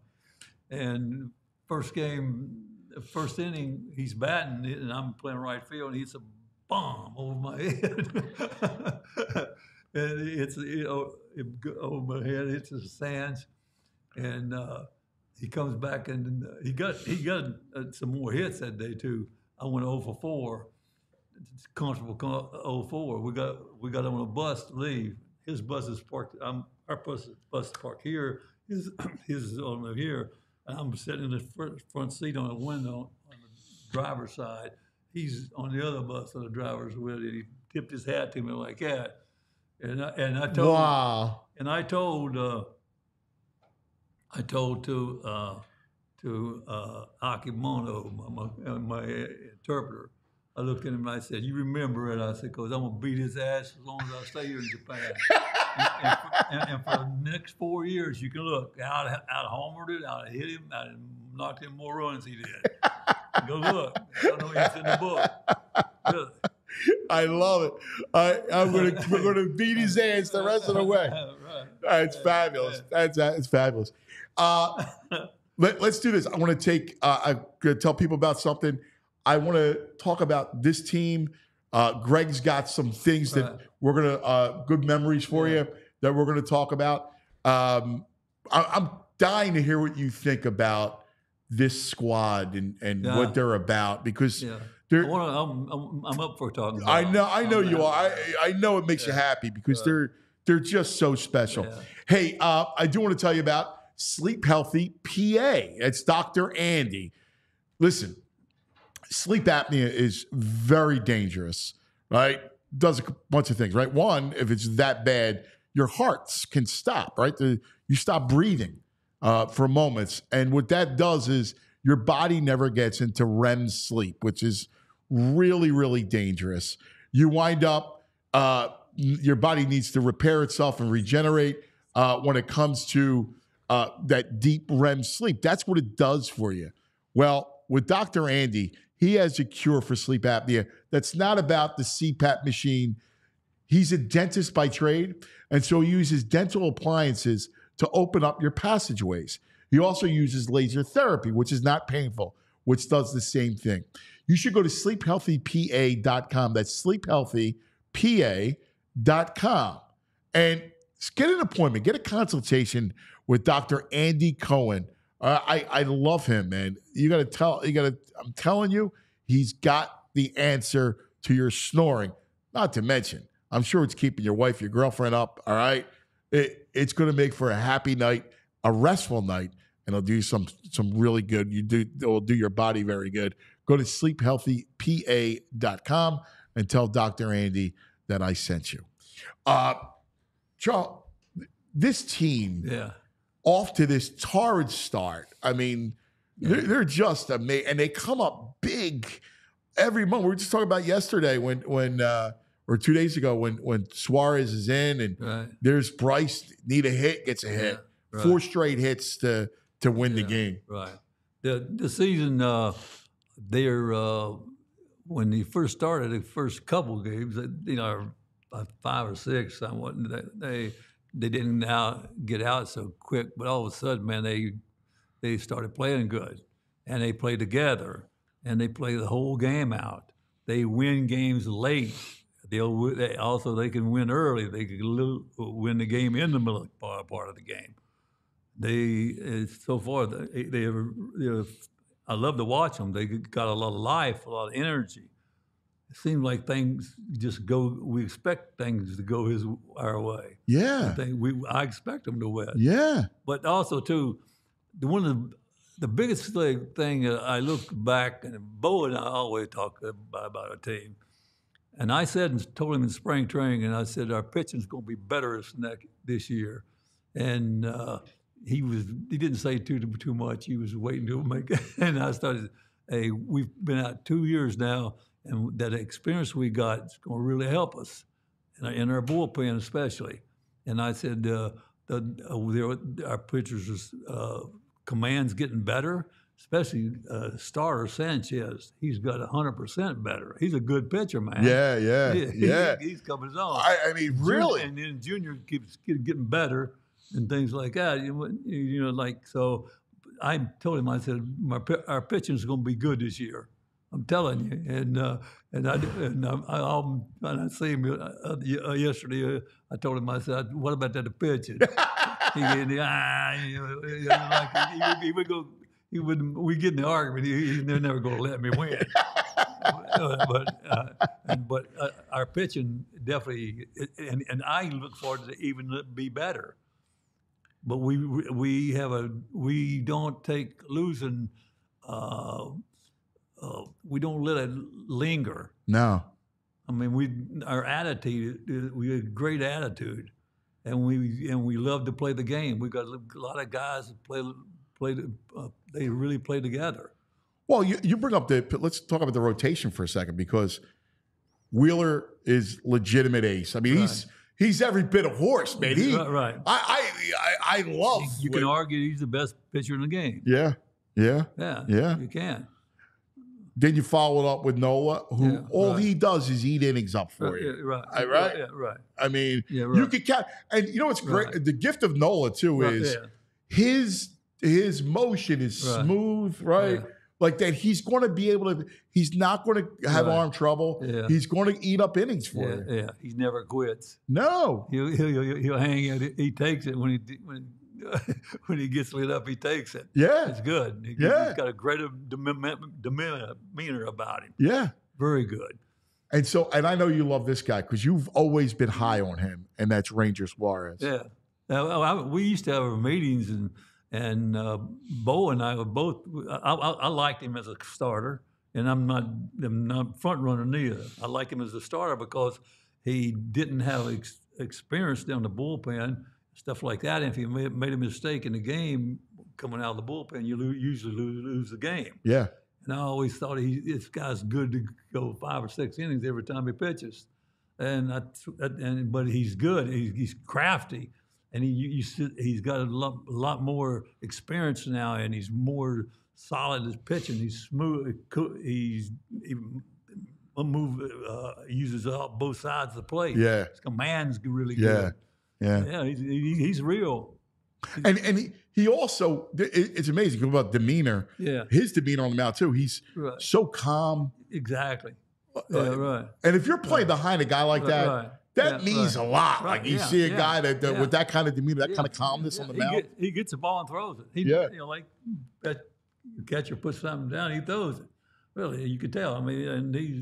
And first inning, he's batting, and I'm playing right field, and he hits a bomb over my head. And it's over my head, hits the stands, and he comes back, and he got some more hits that day too. I went 0 for 4. It's comfortable 0 4. We got on a bus to leave. His bus is parked. Our bus is parked here. His is on here. And I'm sitting in the front seat on the window on the driver's side. He's on the other bus on the driver's wheel, and he tipped his hat to me like that. And I told
Wow.
and I told Akimono, my interpreter. I looked at him and I said, "You remember it?" I said, "Because I'm gonna beat his ass as long as I stay here in Japan." and for the next 4 years, you can look. I homered it. I hit him. I knocked him more runs he did. Go look. I don't know it's in the book. Really.
I love it. We're gonna beat his ass the rest of the way.
Right.
That's fabulous. That's fabulous. Let's do this. I want to I'm going to tell people about something. I want to talk about this team. Greg's got some things that we're going to, good memories for you that we're going to talk about. I'm dying to hear what you think about this squad and what they're about, because
I'm up for talking about it.
I know you are. I know it makes you happy because they're just so special.
Yeah.
Hey, I do want to tell you about Sleep Healthy PA. It's Dr. Andy. Listen, sleep apnea is very dangerous, right? Does a bunch of things, right? One, if it's that bad, your hearts can stop, right? You stop breathing for moments. And what that does is your body never gets into REM sleep, which is really, really dangerous. You wind up, your body needs to repair itself and regenerate when it comes to that deep REM sleep. That's what it does for you. Well, with Dr. Andy, he has a cure for sleep apnea that's not about the CPAP machine. He's a dentist by trade, and so he uses dental appliances to open up your passageways. He also uses laser therapy, which is not painful, which does the same thing. You should go to sleephealthypa.com. That's sleephealthypa.com. And get an appointment, get a consultation with Dr. Andy Cohen. I love him, man. I'm telling you, he's got the answer to your snoring. Not to mention, I'm sure it's keeping your wife, your girlfriend up, all right? It's going to make for a happy night, a restful night, and it'll do some really good. It will do your body very good. Go to sleephealthypa.com and tell Dr. Andy that I sent you. Charles, this team, off to this torrid start. I mean, they're just amazing, and they come up big every month. We were just talking about yesterday when or 2 days ago when Suarez is in, and there's Bryce need a hit, gets a hit, 4 straight hits to win the game. Right.
The season, when they first started, the first couple games, 5 or 6, they didn't now get out so quick, but all of a sudden, man, they started playing good, and they play together, and they play the whole game out. They win games late. They can win early. They can win the game in the middle part of the game. I love to watch them. They got a lot of life, a lot of energy. It seems like things just go. We expect things to go our way.
Yeah,
I expect them to win.
Yeah,
but also too, one of the biggest thing I look back, and Bo and I always talk about our team. And I told him in spring training, and I said our pitching's going to be better this year. And he didn't say too much. He was waiting to make it. And I started. We've been out 2 years now. And that experience we got is going to really help us, in our bullpen especially. And I said, our pitchers' command's getting better, especially starter Sanchez. He's got 100% better. He's a good pitcher, man.
Yeah.
He's coming his own.
I mean, really.
And then Junior keeps getting better and things like that. So I told him, I said, our pitching's going to be good this year. I'm telling you, and I see him yesterday. I told him, I said, "What about that pitching?" We get in the argument. They're never going to let me win. But our pitching definitely, and I look forward to even be better. but we don't take losing. We don't let it linger.
No.
I mean, our attitude, we have a great attitude, and we love to play the game. We've got a lot of guys that they really play together.
Well, you bring up let's talk about the rotation for a second, because Wheeler is legitimate ace. I mean, he's every bit a horse, man.
Right.
I love.
You can argue he's the best pitcher in the game.
Yeah.
You can.
Then you follow it up with Nola, who he does is eat innings up for you.
Right.
Right?
Right.
I mean, you can count. And you know what's great?
Right.
The gift of Nola, too, is his motion is smooth, right?
Yeah.
Like that he's going to be able to, he's not going to have arm trouble. Yeah. He's going to eat up innings for you.
Yeah, he never quits.
No.
He'll hang it. He takes it when he gets lit up, he takes it.
Yeah.
It's good. He's got a great demeanor about him.
Yeah.
Very good.
And I know you love this guy because you've always been high on him, and that's Ranger Suarez.
Yeah. We used to have our meetings, and Bo and I were both. I liked him as a starter, and I'm not front runner neither. I like him as a starter because he didn't have experience down the bullpen, stuff like that. And if he made a mistake in the game coming out of the bullpen, you usually lose the game.
Yeah.
And I always thought this guy's good to go 5 or 6 innings every time he pitches, but he's good. He's crafty. And he's got a lot more experience now, and he's more solid as pitching. He's smooth. He uses both sides of the plate.
Yeah,
his command's really good.
Yeah.
He's real.
And he also, it's amazing about demeanor.
Yeah,
his demeanor on the mound too. He's so calm.
Exactly. Yeah, right.
And if you're playing behind a guy like that. That means a lot. Right. Like you see a guy that with that kind of demeanor, that kind of calmness on the mound.
He gets the ball and throws it. Like the catcher puts something down, he throws it. Really, you could tell. I mean, and he's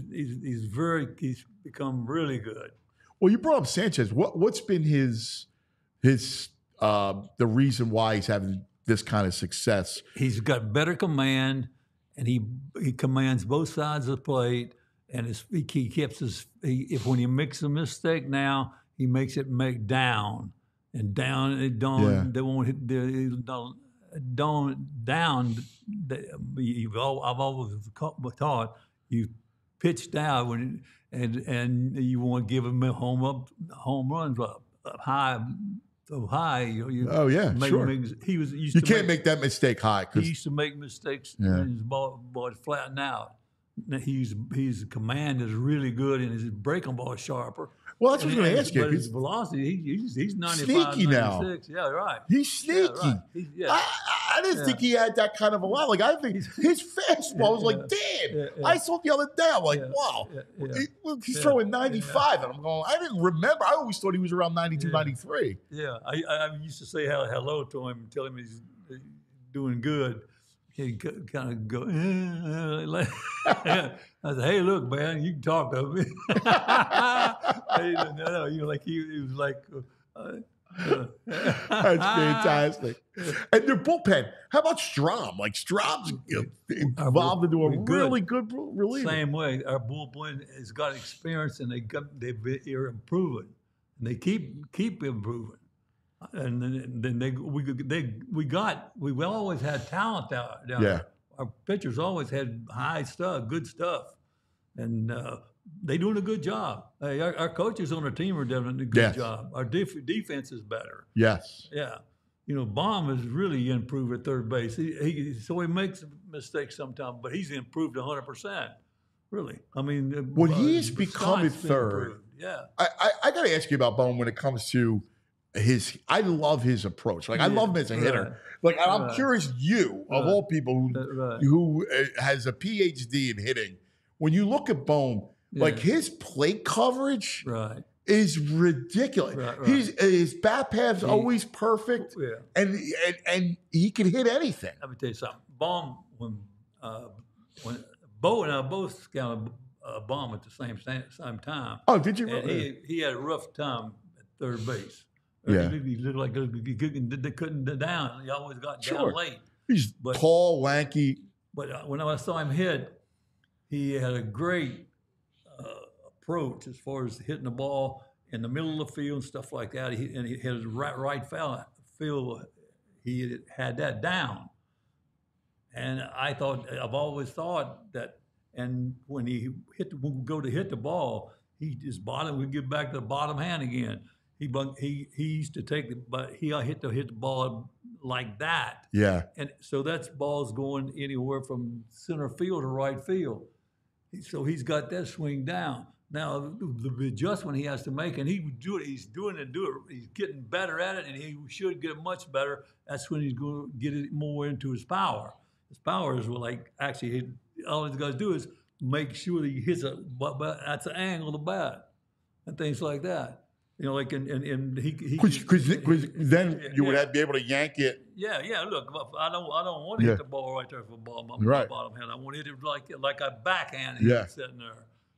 become really good.
Well, you brought up Sanchez. What's been his the reason why he's having this kind of success?
He's got better command, and he commands both sides of the plate. And he keeps if when he makes a mistake now, he makes it make down. And down, they won't hit, I've always taught you pitch down and you want to give him home runs up high. So high,
you can't make that mistake high.
He used to make mistakes when his ball is flattened out. His command is really good, and his breaking ball is sharper.
Well, that's what I was going to ask you.
But his velocity, he's 95,
sneaky
96.
Now.
Yeah, right.
He's sneaky.
Yeah, right.
I didn't think he had that kind of a lot. Like I think his fastball was like, damn. I saw it the other day. I'm like, wow. He's throwing 95, and I'm going. I didn't remember. I always thought he was around 92, 93.
Yeah, I used to say hello to him, and tell him he's doing good. He kind of go. I said, "Hey, look, man, you can talk to me." No, he was like.
That's fantastic. And their bullpen. How about Strom? Like Strom's evolved into a really good reliever.
Same way, our bullpen has got experience, and they're improving, and they keep improving. And then we always had talent down there. Our pitchers always had good stuff, and they doing a good job. Hey, our coaches on our team are doing a good job. Our defense is better.
Yes.
Yeah. Baum has really improved at third base. He makes mistakes sometimes, but he's improved 100%. Really. I mean,
when he's become at third,
yeah.
I got to ask you about Bohm when it comes to I love his approach. Like I love him as a hitter. Like I'm curious, of all people who has a PhD in hitting, when you look at Bohm, like his plate coverage is ridiculous. His bat path's always perfect, and he can hit anything.
Let me tell you something. Bohm, when Bo and I both scouted Bohm at the same time.
Oh, did you?
And he had a rough time at third base.
Yeah.
He looked like they couldn't down. He always got down late.
He's tall, lanky.
But when I saw him hit, he had a great approach as far as hitting the ball in the middle of the field and stuff like that. He had his right field. He had that down. And I've always thought that, and when he would go to hit the ball, his bottom would get back to the bottom hand again. He used to take but he hit the ball like that.
Yeah.
And so that's balls going anywhere from center field to right field. So he's got that swing down. Now the adjustment he has to make, and he would do it. He's doing it. He's getting better at it, and he should get much better. That's when he's going to get it more into his power. His power is like actually all he's got to do is make sure that he hits that's the angle of the bat and things like that. You know, like and he
because then you would be able to yank it.
Yeah. Look, I don't want to hit the ball right there for my bottom hand. I want to hit it like a backhand sitting there.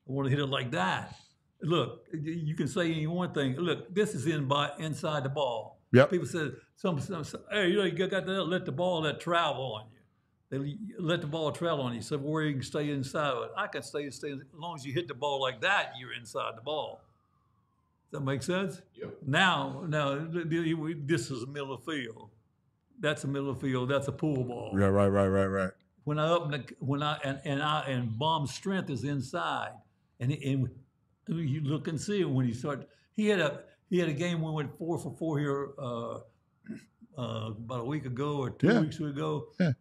I want to hit it like that. Look, you can say any one thing. Look, this is inside the ball.
Yep.
People say some hey, you got to let the ball travel on you. They let the ball travel on you. So where you can stay inside of it. I can stay as long as you hit the ball like that, you're inside the ball. Does that make sense?
Yep.
Now, this is the middle of the field. That's the middle of the field. That's a pool ball.
Yeah, right.
And Baum's strength is inside, and you look and see it when he started. He had a game we went 4 for 4 here about a week ago or 2 weeks ago.
Yeah.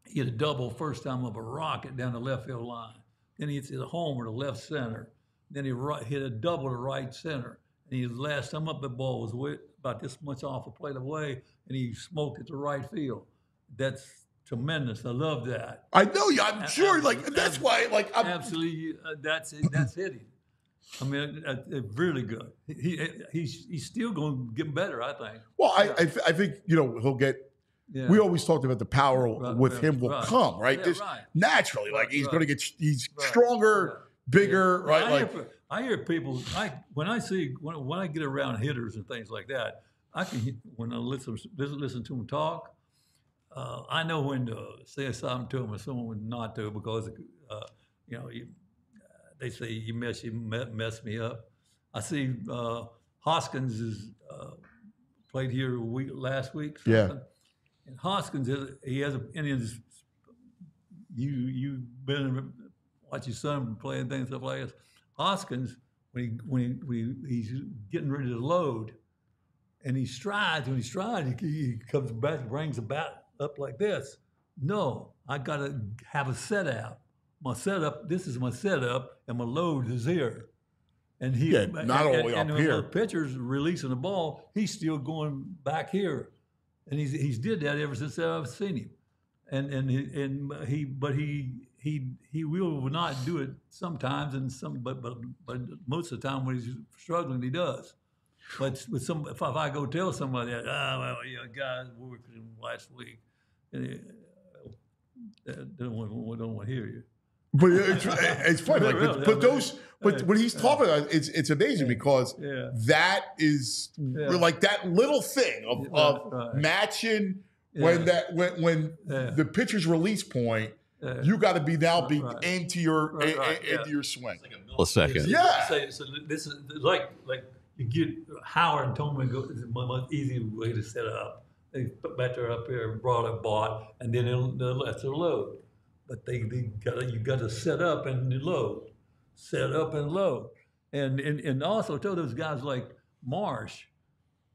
He had a double first time of a rocket down the left field line. Then he hits a homer to left center. Then he hit a double to right center. And his last time up, the ball was about this much off the plate away, and he smoked it to right field. That's tremendous. I love that.
I know you. I'm sure. That's why.
Absolutely. That's hitting. I mean, really good. He's still going to get better, I think.
Well, I think he'll get. Yeah. We always talked about the power with him will come, right?
Yeah,
just naturally, he's going to get. He's stronger, bigger, right?
I hear people when I get around hitters and things like that. When I listen to them talk. I know when to say something to them and someone not to because they say you mess me up. I see Hoskins is played here last week.
Yeah.
And Hoskins he has an Indians. You've been watch your son playing things stuff like this. Hoskins when he's getting ready to load, and he strides. When he strides, he comes back, brings the bat up like this. No, I got to have a set out. My setup. This is my setup, and my load is here. And
not all the way up here.
The pitcher's releasing the ball. He's still going back here, and he's did that ever since I've seen him. He will not do it sometimes, but most of the time when he's struggling, he does. But if I go tell somebody that, guys worked with him last week, and they don't want to hear you.
But it's funny, when he's talking about it, it's amazing because that is like that little thing of matching when the pitcher's release point. You got to be into your swing.
A second.
Yeah.
So this is like you get Howard and Tolman is a much easier way to set up. They put batter up here, bought, and then that's their load. But you got to set up and load, and also tell those guys like Marsh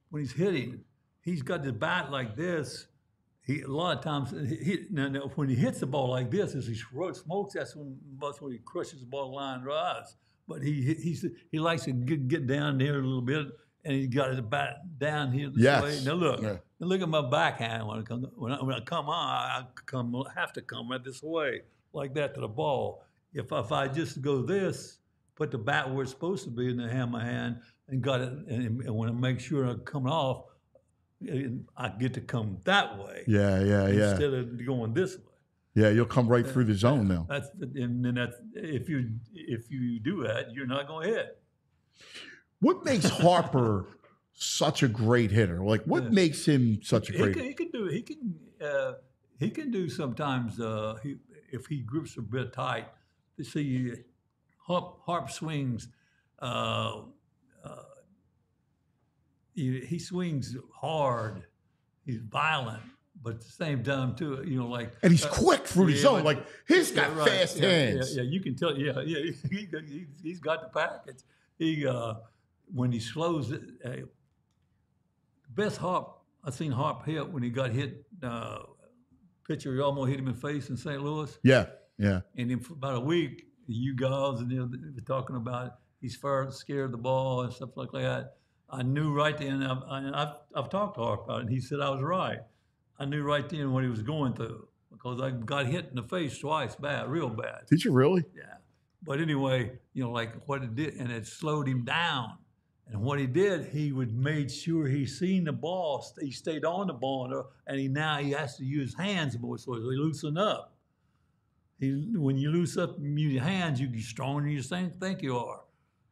when he's hitting, he's got the bat like this. A lot of times, when he hits the ball like this, as he smokes, that's when he crushes the ball line rise. But he likes to get down there a little bit, and he got his bat down here this way. Now look at my backhand when I come on, I have to come right this way like that to the ball. If I just go this, put the bat where it's supposed to be in the hand of my hand, and got it, and when I make sure I'm coming off. I get to come that way. Instead of going this way.
Yeah, you'll come right through the zone now.
That's if you do that, you're not going to hit.
What makes Harper such a great hitter? Like, what makes him such a great hitter?
He can do sometimes if he grips a bit tight. You see, Harp swings. He swings hard. He's violent, but at the same time too, like.
And he's quick through his zone. Like he's got fast hands.
Yeah, you can tell. Yeah. He's got the package. When he slows it, best Harp I seen Harp hit when he got hit. Pitcher almost hit him in the face in St. Louis.
Yeah.
And then for about a week, you guys and they were talking about he's scared of the ball and stuff like that. I knew right then. I've talked to Harp about it, and he said I was right. I knew right then what he was going through because I got hit in the face twice, real bad.
Did you really?
Yeah. But anyway, like what it did, and it slowed him down. And what he did, he made sure he seen the ball. He stayed on the ball, and now he has to use hands more, so he loosen up. When you loosen up and use your hands, you get stronger than you think you are.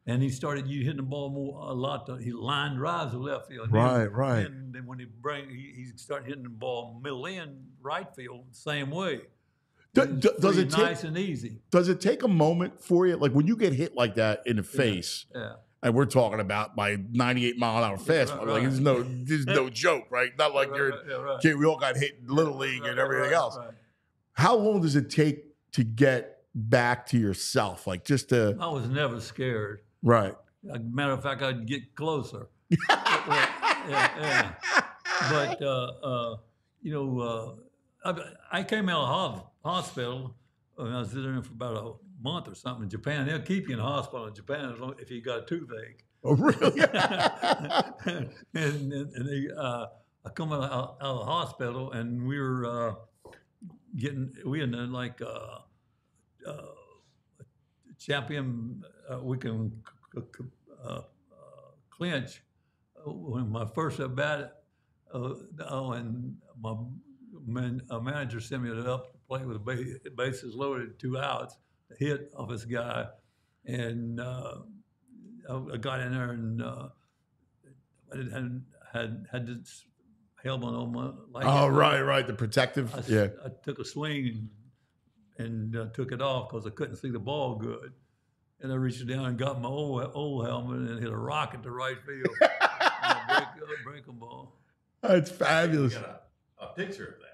And he started hitting the ball a lot. He line drives to left field.
Right.
And then when he started hitting the ball middle in right field, same way.
Does it
nice and easy?
Does it take a moment for you, like when you get hit like that in the face?
Yeah.
And we're talking about my 98-mile-an-hour fastball. Like there's no joke, right? Not like okay, we all got hit in Little League and everything else.
Right.
How long does it take to get back to yourself? Like just to.
I was never scared.
Right.
As a matter of fact, I'd get closer. Yeah. But I came out of hospital. And I was there for about a month or something in Japan. They'll keep you in the hospital in Japan if you got a toothache.
Oh, really?
I come out of the hospital, and we were we in like champion. We can clinch when my first at bat. And my manager sent me up to play with the bases loaded, 2 outs, a hit off this guy, and I got in there and had this helmet on my.
Oh, right, the protective. I
took a swing and took it off because I couldn't see the ball good, and I reached down and got my old helmet and hit a rocket to right field, break a ball.
That's fabulous.
You got a picture of that.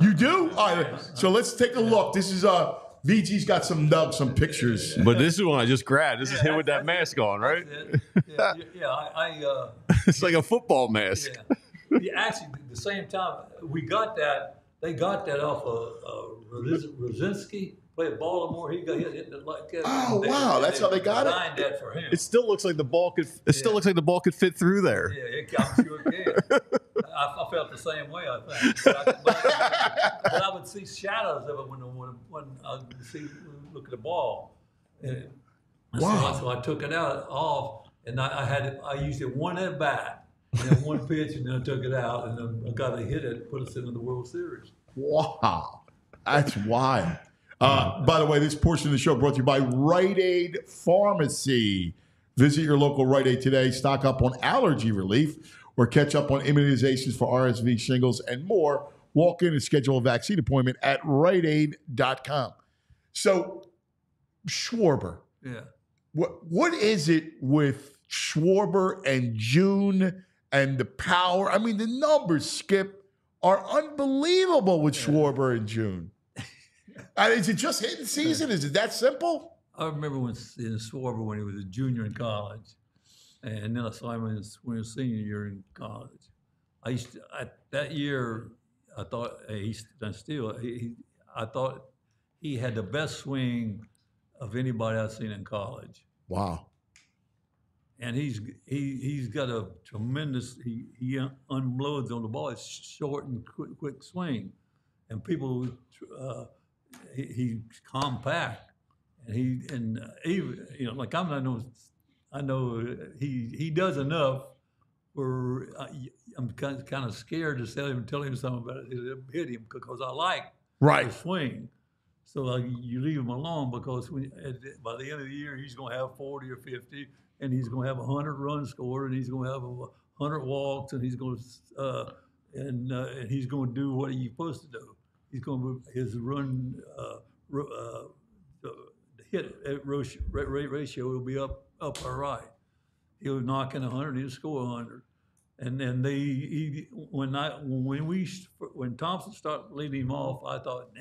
You do? All right. So let's take a look. This is VG's got some pictures.
But this is one I just grabbed. This is him with that mask on, right? It's like a football mask.
Yeah. Actually, at the same time, we got that. They got that off of Rosinski. Played Baltimore. He got hit like that.
Oh wow, that's how they got it.
Designed that for him.
It still looks like the ball could. Still looks like the ball could fit through there.
Yeah, I'm sure it can. I felt the same way, I think. But I would see shadows of it when I would look at the ball.
Wow.
So I took it off, and I used it one at bat, and one pitch, and then I took it out, and then a guy that hit it put us into the World Series.
Wow, that's wild. By the way, this portion of the show brought to you by Rite Aid Pharmacy. Visit your local Rite Aid today. Stock up on allergy relief or catch up on immunizations for RSV, shingles, and more. Walk in and schedule a vaccine appointment at riteaid.com. So, Schwarber.
Yeah.
What is it with Schwarber and June and the power? I mean, the numbers, Skip, are unbelievable with Schwarber and June. Is it just hitting season? Is it that simple?
I remember in Schwarber when he was a junior in college, and then I saw him when he was a senior year in college. That year, I thought I thought he had the best swing of anybody I've seen in college.
Wow.
And he's got a tremendous. He unloads on the ball. It's short and quick swing, and people. He's compact, and even like I know he does enough where I'm kind of scared to tell him something about it, hit him because I like the swing. So you leave him alone because by the end of the year he's going to have 40 or 50, and he's going to have 100 runs scored, and he's going to have 100 walks, and he's going to and he's going to do what he's supposed to do. He's going to his run hit ratio will be up or right. He'll knock in 100, he'll score 100. And then when Thompson started leading him off, I thought,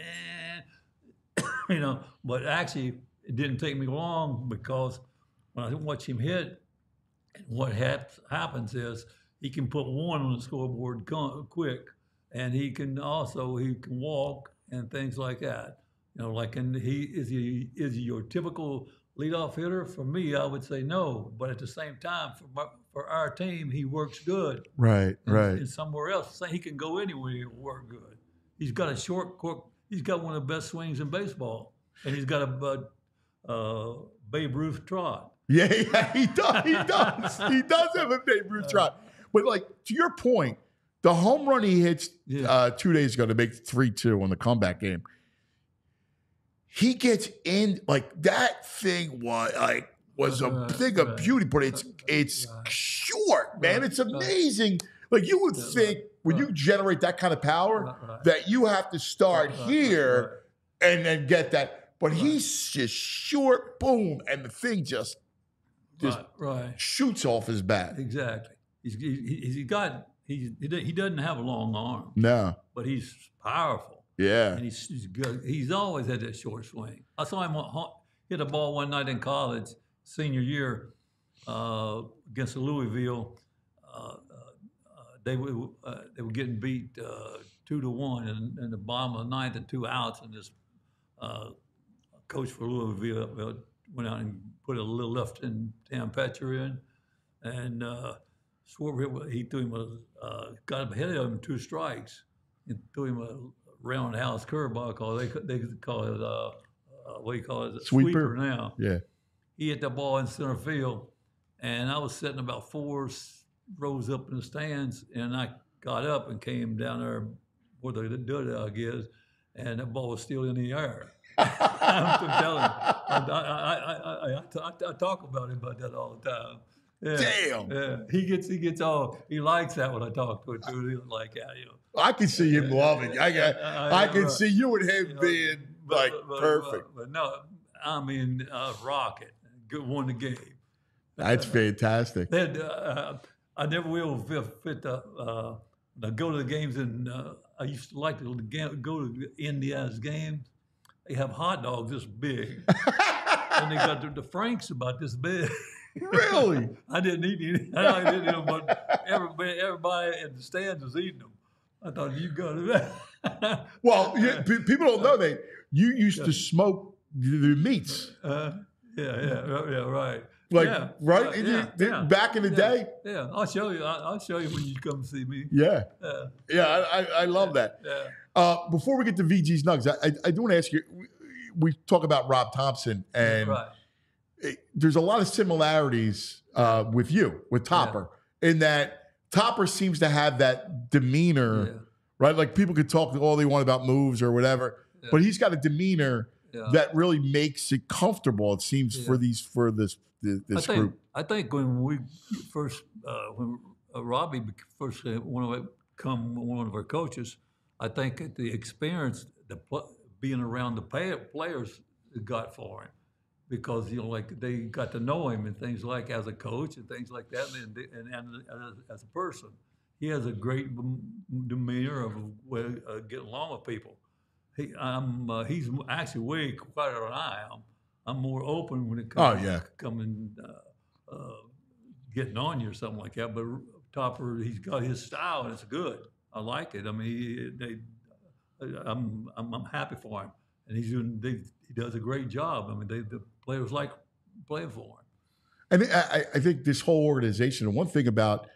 nah, but actually it didn't take me long, because when I watch him hit, what happens is he can put one on the scoreboard quick, and he can walk and things like that. Is he your typical leadoff hitter? For me, I would say no. But at the same time, for our team, he works good.
Right.
And somewhere else, he can go anywhere and work good. He's got a short cork. He's got one of the best swings in baseball, and he's got a Babe Ruth trot.
Yeah, he does. He does. He does have a Babe Ruth trot. But to your point, the home run he hits 2 days ago to make 3-2 on the comeback game, he gets in that thing was a thing of beauty, but it's short, man. It's amazing. You would think when you generate that kind of power that you have to start here and then get that. But he's just short, boom, and the thing just shoots off his bat.
Exactly. He doesn't have a long arm.
No.
But he's powerful.
Yeah.
And he's good. He's always had that short swing. I saw him hit a ball one night in college, senior year, against Louisville. They were getting beat 2-1 in the bottom of the ninth and 2 outs, and this coach for Louisville went out and put a little left-hand pitcher in, and he threw him got ahead of him 2 strikes, and threw him a roundhouse curveball they call it what do you call it? Sweeper now.
Yeah.
He hit the ball in center field, and I was sitting about 4 rows up in the stands, and I got up and came down there where the dug is, and that ball was still in the air. I'm telling you, I talk about him about that all the time. Yeah,
damn.
Yeah, he likes that when I talk to him too. He like that,
I can see him loving. I can see you and him being perfect.
But no, I mean rocket. Good, won the game.
That's fantastic.
I never will fit go to the games, and I used to like to go to Indiana's games. They have hot dogs this big, and they got the Franks about this big.
Really?
I didn't eat any. I didn't eat them, but everybody in the stands was eating them. I thought, you got it.
Well, people don't know that you used to smoke the meats.
Right.
Right? Back in the day?
Yeah, I'll show you. I'll show you when you come see me.
Yeah. I love that.
Yeah.
Before we get to VG's Nugs, I do want to ask you, we talk about Rob Thompson, and there's a lot of similarities with Topper, in that Topper seems to have that demeanor, right? Like people could talk all they want about moves or whatever, but he's got a demeanor that really makes it comfortable, it seems, for this group.
I think when we first, when Robbie first wanted to become one of our coaches, I think the experience, being around the players got for him, because they got to know him and things like as a coach and things like that, and as a person, he has a great demeanor of getting along with people. He's actually way quieter than I am. I'm more open when it comes to coming, getting on you or something like that. But Topper, he's got his style, and it's good. I like it. I mean, I'm happy for him, and he does a great job. I mean, the players like playing for him.
And I think this whole organization, and one thing about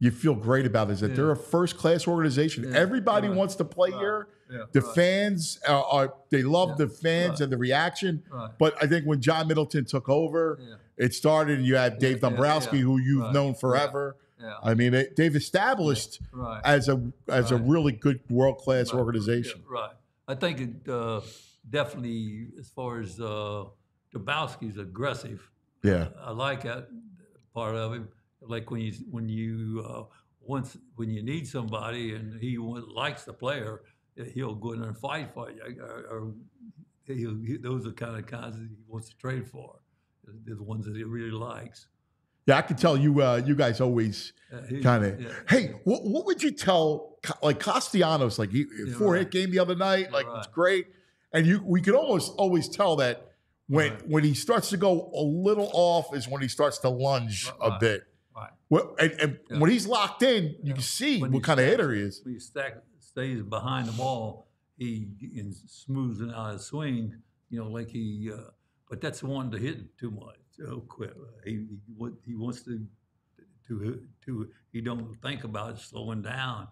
you feel great about is that they're a first-class organization. Yeah. Everybody wants to play here. Yeah. The fans they love the fans and the reaction. Right. But I think when John Middleton took over, it started. You had Dave Dombrowski, who you've known forever. Yeah. I mean, they've established as a really good world-class organization.
Yeah, right. I think it definitely, as far as Dombrowski's aggressive.
Yeah,
I like that part of him. like when you need somebody and he likes the player, he'll go in there and fight for you. Or those are the kind of guys that he wants to trade for. They're the ones that he really likes.
Yeah, I can tell you. You guys always kind of. Hey, what would you tell like Castellanos? Like four-hit game the other night, like it's great, and we could almost always tell that when he starts to go a little off is when he starts to lunge a bit.
Right.
Well, and when he's locked in, you can see what kind of hitter he is.
When he stays behind the ball, he smooths it out his swing. Like he. But that's the one to hit too much. So quick. He wants to. He don't think about slowing down.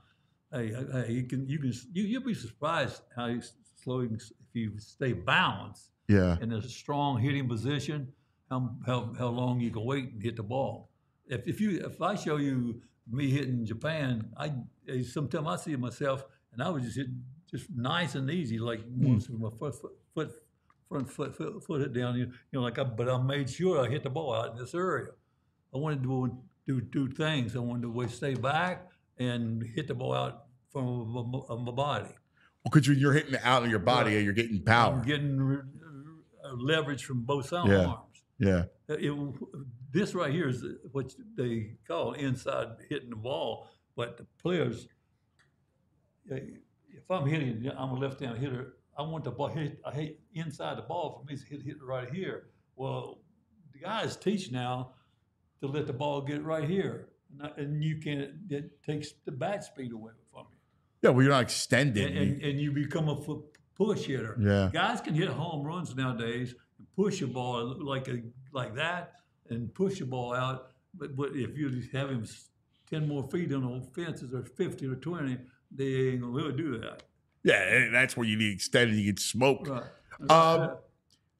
You'll be surprised how he's slowing if you stay balanced.
Yeah.
In a strong hitting position, how long you can wait and hit the ball. If I show you me hitting Japan, sometimes I see myself and I would just hit just nice and easy, like once with my front foot hit down. But I made sure I hit the ball out in this area. I wanted to do two things. I wanted to stay back and hit the ball out from my body.
Well, because when you're hitting out of your body, you're getting power.
I'm getting leverage from both arms.
Yeah.
This right here is what they call inside hitting the ball. But the players, if I'm hitting, I'm a left-hand hitter. I want the ball hit. I hate inside the ball for me to hit it right here. Well, the guys teach now to let the ball get right here, and you can't. It takes the bat speed away from you.
Yeah, well, you're not extending,
and you become a push hitter.
Yeah,
guys can hit home runs nowadays and push a ball like that and push the ball out. But if you have him 10 more feet on the fences or 50 or 20, they ain't gonna really do that.
Yeah, that's where you need extended. You get smoked.
Right.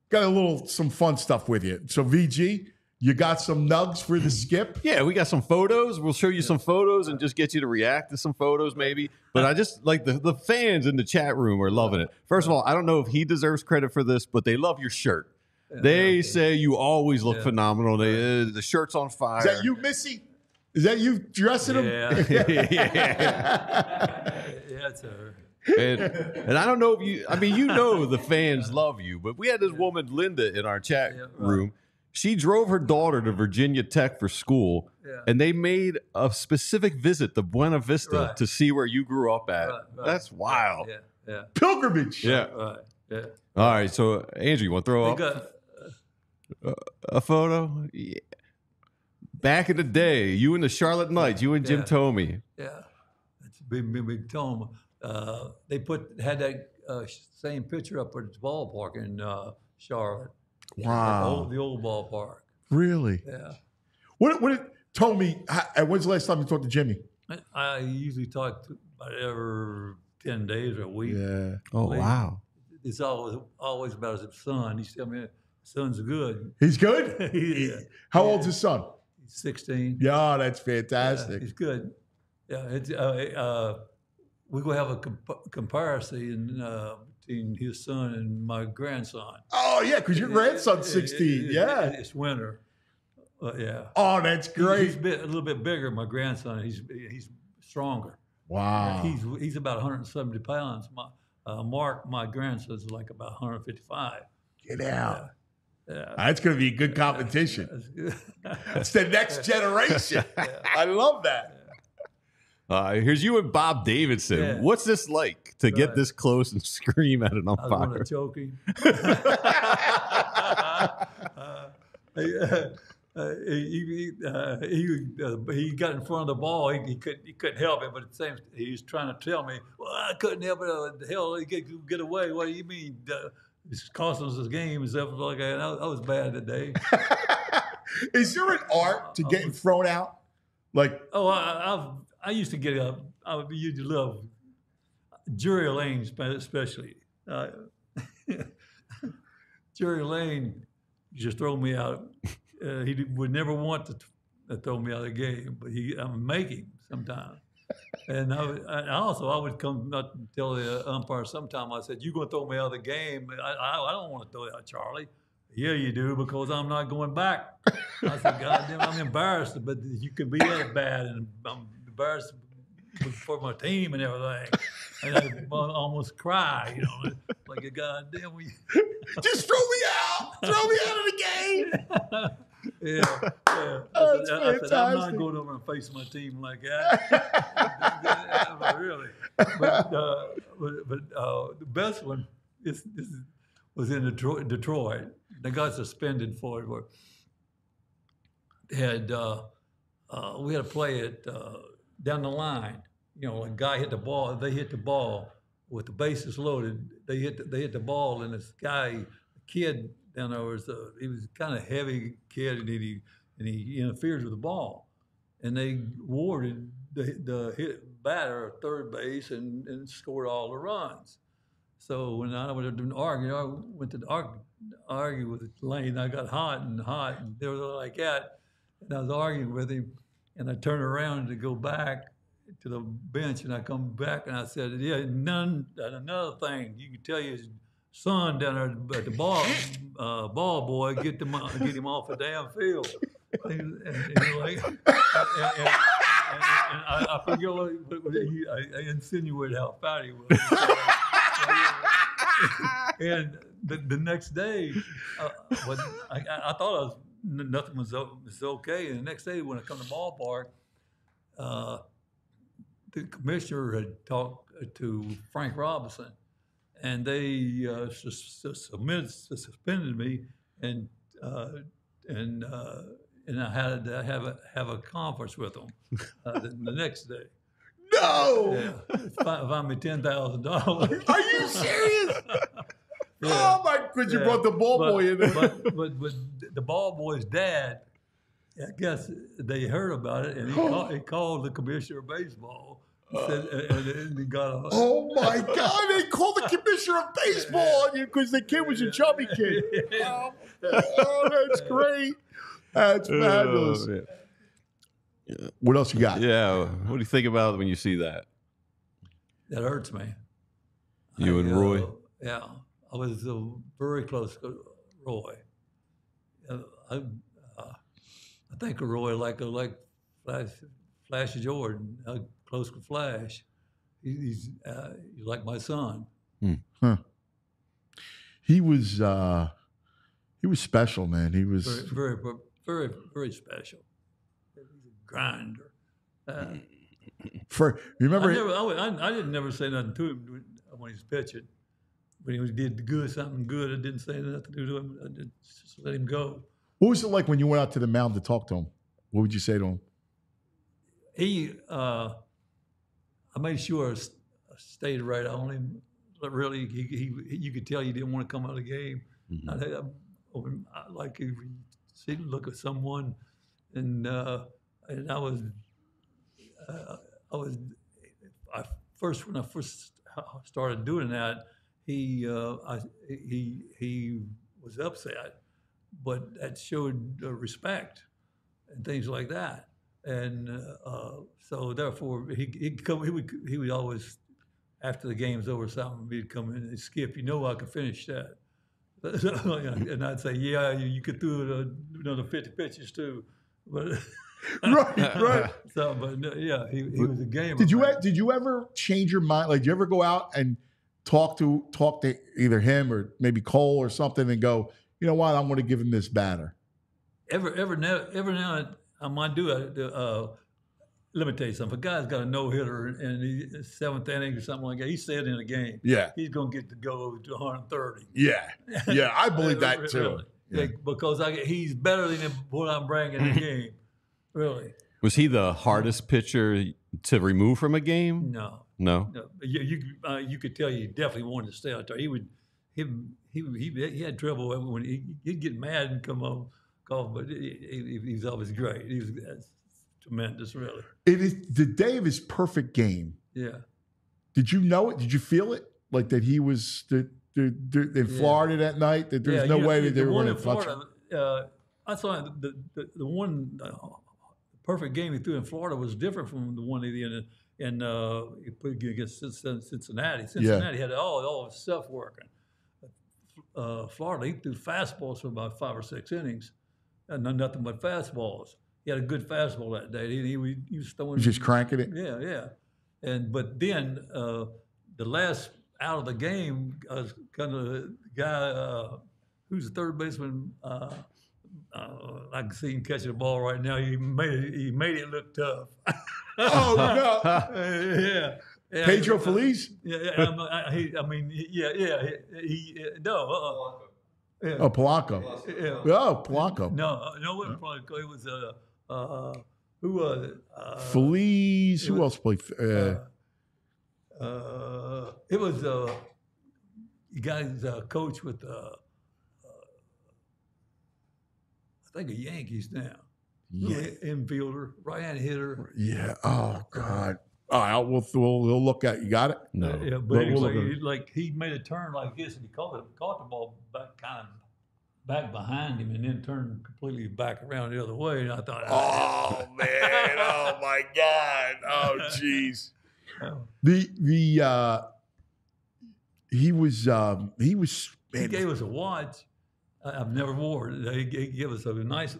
Got some fun stuff with you. So VG, you got some nugs for the skip?
Yeah, we got some photos. We'll show you some photos and just get you to react to some photos maybe. But I just like the fans in the chat room are loving it. First of all, I don't know if he deserves credit for this, but they love your shirt. They say you always look phenomenal. The shirt's on fire.
Is that you, Missy? Is that you dressing him?
Yeah. Yeah, it's her.
And I don't know if the fans love you, but we had this woman, Linda, in our chat room. She drove her daughter to Virginia Tech for school, and they made a specific visit to Buena Vista to see where you grew up at. Right. That's wild.
Yeah.
Pilgrimage.
Yeah.
Right. Yeah.
All right. So, Andrew, you want to throw up a photo? Yeah. Back in the day, you and the Charlotte Knights, you and Jim Thome.
Yeah. It's big Thome. They had that same picture up at the ballpark in Charlotte.
Wow.
The old ballpark.
Really?
Yeah.
What told me, when's the last time you talked to Jimmy?
I usually talk about every 10 days or a week.
Yeah.
Oh, wow.
It's always about his son. He's telling me his son's good.
He's good?
Yeah.
How old's his son?
He's 16.
Yeah, that's fantastic.
Yeah, he's good. Yeah, it's we're going to have a comparison between his son and my grandson.
Oh, yeah, because your grandson's 16. Yeah.
It's winter. Yeah.
Oh, that's great.
He's a little bit bigger, my grandson. He's stronger.
Wow.
He's about 170 pounds. Mark, my grandson's like about 155.
Get out.
Yeah.
That's going to be a good competition. It's the next generation. I love that.
Here's you and Bob Davidson. Yeah. What's this like to get this close and scream at an umpire?
I was going to choke him. He got in front of the ball. He couldn't help it, but at the same, he was trying to tell me, "Well, I couldn't help it. The hell, he get away. What do you mean? It's costing us this game and stuff like that." I was bad that day.
Is there an art to getting thrown out? Like,
I used to get up. I used to love Jerry Lane, especially. Jerry Lane just throw me out. He would never want to throw me out of the game, but I would make him sometimes. And I would come up and tell the umpire sometime. I said, "You're going to throw me out of the game. I don't want to throw you out, Charlie." Yeah, you do, because I'm not going back. I said, God damn, I'm embarrassed, but you can be that bad, and I'm embarrassed for my team and everything. And I almost cry, you know, like a goddamn.
Just throw me out! Throw me out of the game!
Yeah.
Oh, that's
I said, I'm not
fantastic.
going over and facing my team like that. Really. But the best one was in Detroit. They got suspended for it. We had to play it down the line. You know, a guy hit the ball. They hit the ball with the bases loaded. They hit the ball, and this guy, a kid down there he was kind of heavy kid, and he interfered with the ball, and they awarded the hit batter at third base and scored all the runs. So when I was arguing, I went to argue with Lane. I got hot, and they were like that, and I was arguing with him, and I turned around to go back to the bench, and I come back, and I said, yeah, another thing, you can tell your son down there at the ball boy, get him off the damn field. And I forget I insinuated how fat he was. And the next day, I thought nothing was okay. And the next day, when I come to the ballpark, the commissioner had talked to Frank Robinson, and they suspended me, and I had to have a conference with them the next day.
No!
Yeah, find me $10,000.
Are you serious?
Yeah.
Oh my goodness! You brought the ball boy in there.
But the ball boy's dad, I guess they heard about it, and he called the commissioner of baseball. And he got a.
Oh my God! They called the commissioner of baseball on you because the kid was a chubby kid. Oh, that's great. That's fabulous.
Yeah.
What else you got?
Yeah. What do you think about it when you see that?
That hurts me.
You and Roy?
Yeah. I was very close to Roy. I think of Roy like Flash Jordan, close to Flash. He's like my son.
Huh. He was special, man. He was
very, very, very special. He's a grinder.
Remember?
I didn't never say nothing to him when he was pitching. When he did something good, I didn't say nothing to him. I just let him go.
What was it like when you went out to the mound to talk to him? What would you say to him?
I made sure I stayed right on him. But really, you could tell he didn't want to come out of the game.
Mm-hmm.
Like he look at someone, and I was when I first started doing that, he was upset, but that showed respect and things like that. And so therefore he would always, after the game's over, something he'd come in and Skip, I could finish that. And I'd say, yeah, you could throw another 50 pitches too, but
right.
So, but yeah, he was a gamer.
Did you ever change your mind? Like, did you ever go out and talk to either him or maybe Cole or something and go, you know what, I'm going to give him this batter?
Every now I might do it. Let me tell you something. If a guy's got a no-hitter and he's seventh inning or something like that, he's staying in a game.
Yeah.
He's going to get to go to 130.
Yeah. Yeah, I believe that too.
Really. Yeah. Because he's better than what I'm bringing in the game. Really.
Was he the hardest pitcher to remove from a game?
No. You could tell you definitely wanted to stay out there. He had trouble when he'd get mad and come off, but he was always great. He was tremendous, really.
It is the day of his perfect game.
Yeah.
Did you know it? Did you feel it? Like that he was in Florida that night? That there's no way that they were going to touch him?
I saw the one perfect game he threw in Florida was different from the one he did in he put against Cincinnati. Cincinnati had all his stuff working. Florida, he threw fastballs for about 5 or 6 innings, and nothing but fastballs. He had a good fastball that day. He was throwing.
He's just cranking it.
Yeah. But then the last out of the game, kind of the guy who's the third baseman. I can see him catching the ball right now. He made it look tough.
Oh no!
Yeah.
Pedro Phillies?
Yeah.
Oh, Polanco.
Yeah.
Oh, Polanco.
No, it wasn't Polanco. It was who was it?
Phillies. Who else played?
It was the guy's coach with I think the Yankees now.
Yeah.
Infielder, right-hand hitter.
Yeah. Oh God. All right. We'll look at. You got it.
No.
Yeah, but anyway, he made a turn like this, and he caught the ball back behind him, and then turned completely back around the other way. And I thought,
Oh man. Oh my God. Oh jeez. He was
He gave us a watch. I've never wore it. He gave us a nice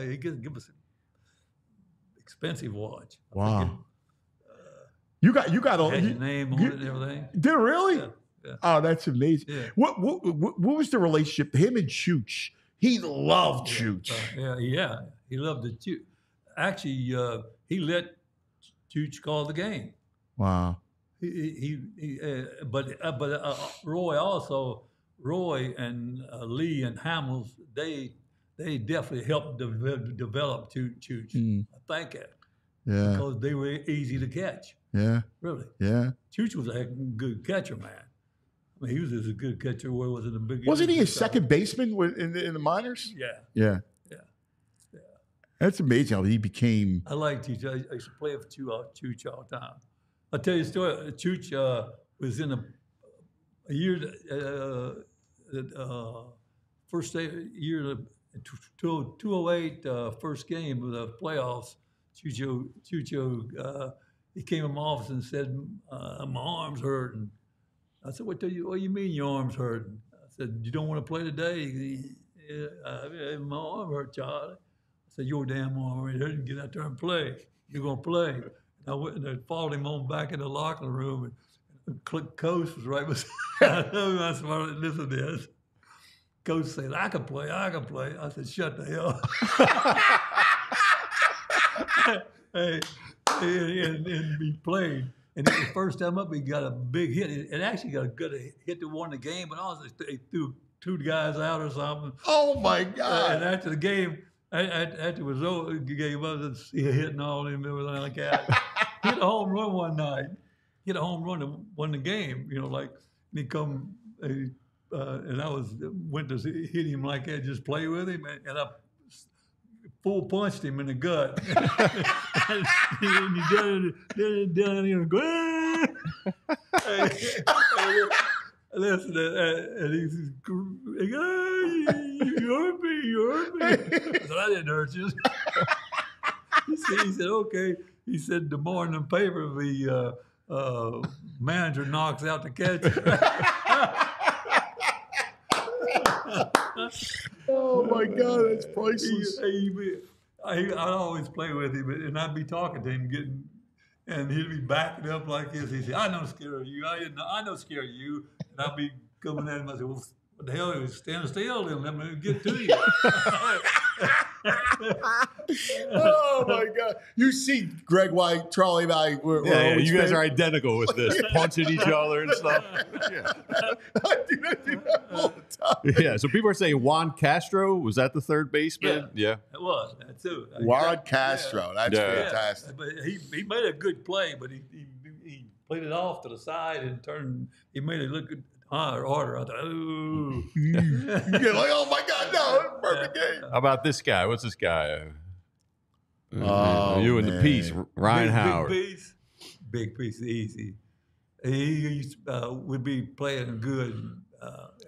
he give us an expensive watch.
Wow. You got all.
Had your name on it and everything.
Did it really?
Yeah.
Oh, that's amazing.
Yeah.
What was the relationship? Him and Chooch. He loved Chooch.
Yeah. He loved the Chooch. Actually, he let Chooch call the game.
Wow.
But Roy and Lee and Hamels, they definitely helped develop Chooch. I think it.
Yeah.
Because they were easy to catch.
Yeah.
Really.
Yeah.
Chooch was a good catcher, man. I mean, he was as a good catcher where was in the big.
Wasn't he a second baseman in the minors?
Yeah.
Yeah. That's amazing how he became.
I like Chooch. I used to play with Chooch all the time. I'll tell you a story. Chooch was in a year, first year, 208, first game of the playoffs. Chucho, he came in my office and said, my arm's hurting. I said, what do you mean your arm's hurting? I said, you don't want to play today? My arm hurt, Charlie. I said, your damn arm ain't hurting. Get out there and play. You're going to play. And I went and I followed him on back in the locker room, and Coach was right beside him. I said, well, listen to this. Coach said, I can play. I said, shut the hell up. And he played. And the first time up, he got a big hit. It actually got a good hit to win the game, but also they threw 2 guys out or something.
Oh my God!
And after the game, after it was over, the game was hitting all him, everything like that. He hit a home run one night. He hit a home run and won the game. And he come, and I went to hit him like that, just play with him, and I full punched him in the gut. And he done it, go, listen, and he says, you hurt me. I said, I didn't hurt you. He said, okay. He said, tomorrow in the paper, the manager knocks out the catcher.
Oh my God, that's priceless.
I'd always play with him, and I'd be talking to him, and he'd be backing up like this. He'd say, "I know scared of you. I know scared of you." And I'd be coming at him. I said, "Well, what the hell? Stand still, and let me get to you."
Oh my God! You see, Greg, why Charlie and I were always
you guys are identical with this, punching each other and stuff. Yeah.
I do that all the time.
Yeah. So people are saying Juan Castro, was that the third baseman? Yeah.
It was that too.
Juan Castro, that's fantastic.
But he made a good play, but he played it off to the side and he made it look good. Harder. I thought, ooh.
You're like, oh my God, no, perfect game.
How about this guy? What's this guy?
Oh,
in the piece, Ryan Howard.
Big piece, easy. He would be playing good.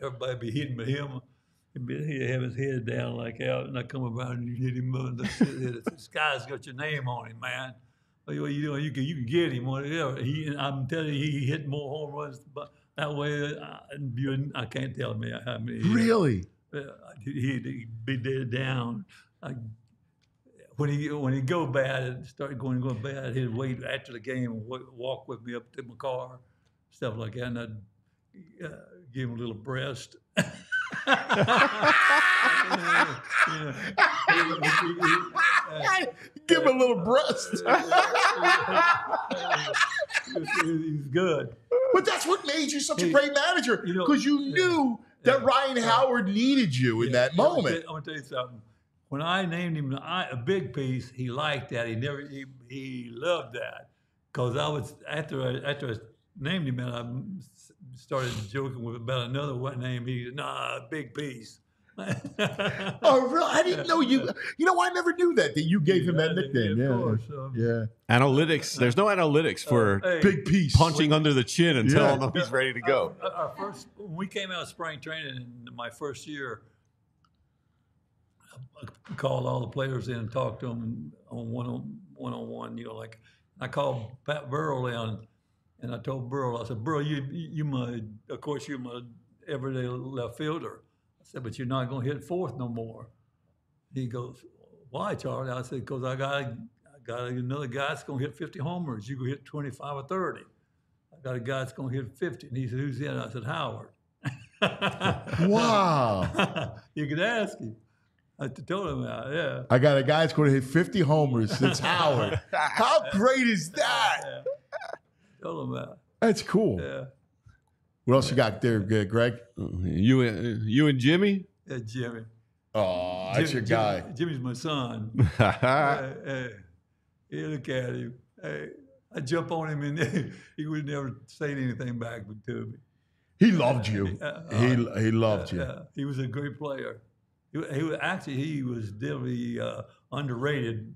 Everybody be hitting with him. He'd have his head down like out, and I come around and you hit him. This guy's got your name on him, man. What are you doing? You can get him, whatever. I'm telling you, he hit more home runs That way, I can't tell me how many.
Really?
He'd be dead down. When he go bad, it started going bad. He'd wait after the game and walk with me up to my car, stuff like that, and I'd give him a little breast.
Give him a little breast.
He's good.
But that's what made you such a great manager, because you knew that Ryan Howard needed you in that moment.
I'm gonna tell you something. When I named him a big piece, he liked that. He loved that, because I was after I named him, and I started joking about another name. He said, "Nah, big piece."
Oh, really? I didn't know you. I never knew that you gave him that nickname.
Of course.
Yeah.
Analytics. There's no analytics for
Big piece.
punching under the chin and telling him he's ready to go.
When we came out of spring training in my first year, I called all the players in and talked to them on one-on-one. Like I called Pat Burrell in, and I told Burrell, I said, "Burrell, you're my everyday left fielder." I said, "But you're not going to hit fourth no more." He goes, "Why, Charlie?" I said, "Because I got another guy that's going to hit 50 homers. You can hit 25 or 30. I got a guy that's going to hit 50. And he said, "Who's in?" I said, "Howard."
Wow.
You could ask him. I told him that, yeah.
I got a guy that's going to hit 50 homers. It's Howard. How great is that?
Yeah. Told him that.
That's cool.
Yeah.
What else you got there, Greg?
You and Jimmy?
Yeah, Jimmy.
Oh, that's your guy.
Jimmy's my son. Hey, look at him. Hey, I jump on him, and he would never say anything back to me.
He loved you. He loved you.
He was a great player. He was definitely underrated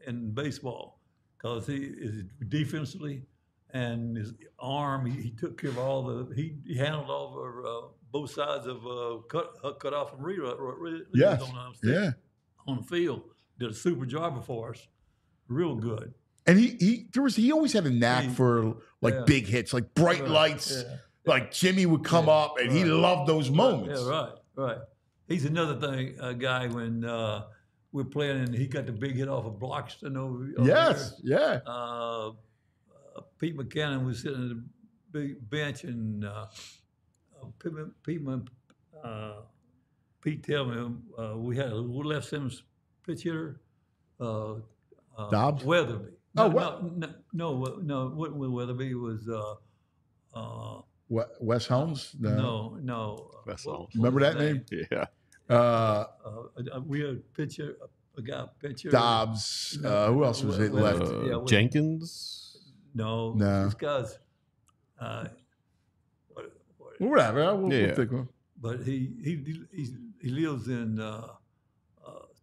in baseball, because he is defensively, and his arm. He took care of all he handled all both sides of cut off and read
Yes.
On the field. Did a super job for us. Real good.
And he always had a knack for big hits, like bright lights.
Yeah.
Like Jimmy would come up, and he loved those moments.
Yeah, right. He's another guy when we're playing, and he got the big hit off of Bloxton over
Yes,
there.
yeah.
Pete McCannon was sitting on the big bench, and Pete tell me we had a left center pitch hitter,
Dobbs?
Weatherby.
Oh,
No, wasn't Weatherby. It was
Wes Holmes?
no.
Wes Holmes.
Remember that name?
Yeah.
We had a guy pitcher.
Dobbs. Who else was it left?
Jenkins?
No. This guy's.
Whatever. We'll pick one.
But he lives in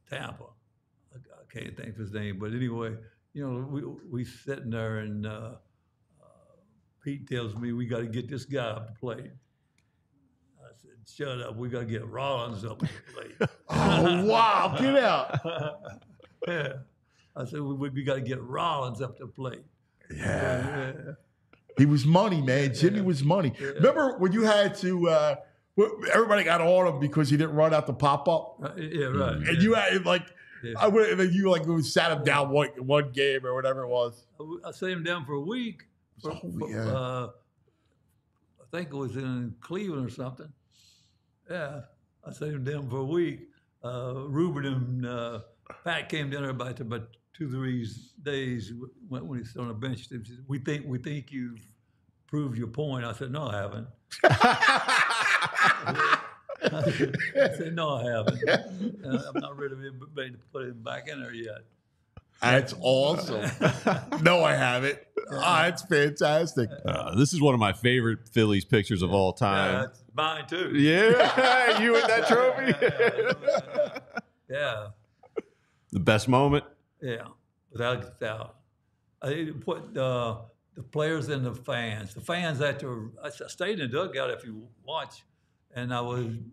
Tampa. I can't think of his name, but anyway, we sitting there, and Pete tells me we got to get this guy up to plate. I said, "Shut up! We got to get Rollins up to plate."
Oh wow! Get out!
Yeah, I said we got to get Rollins up to plate.
Yeah. He was money, man. Jimmy was money. Yeah. Remember when you had to? Everybody got on him because he didn't run out the pop up.
Yeah, right.
And you had you sat him down one game or whatever it was.
I sat him down for a week. I think it was in Cleveland or something. Yeah, I sat him down for a week. Ruben and Pat came down there about 2-3 days when he stood on the bench. They said, we think you've proved your point. I said, "No, I haven't." I said, "No, I haven't. I'm not ready to put him back in there yet."
That's awesome. No, I haven't. It's fantastic.
This is one of my favorite Phillies pictures of all time.
Yeah, that's mine too.
Yeah, you and that trophy.
Yeah.
The best moment.
Yeah, without a doubt. I put the players and the fans. The fans I stayed in the dugout if you watch, and I wanted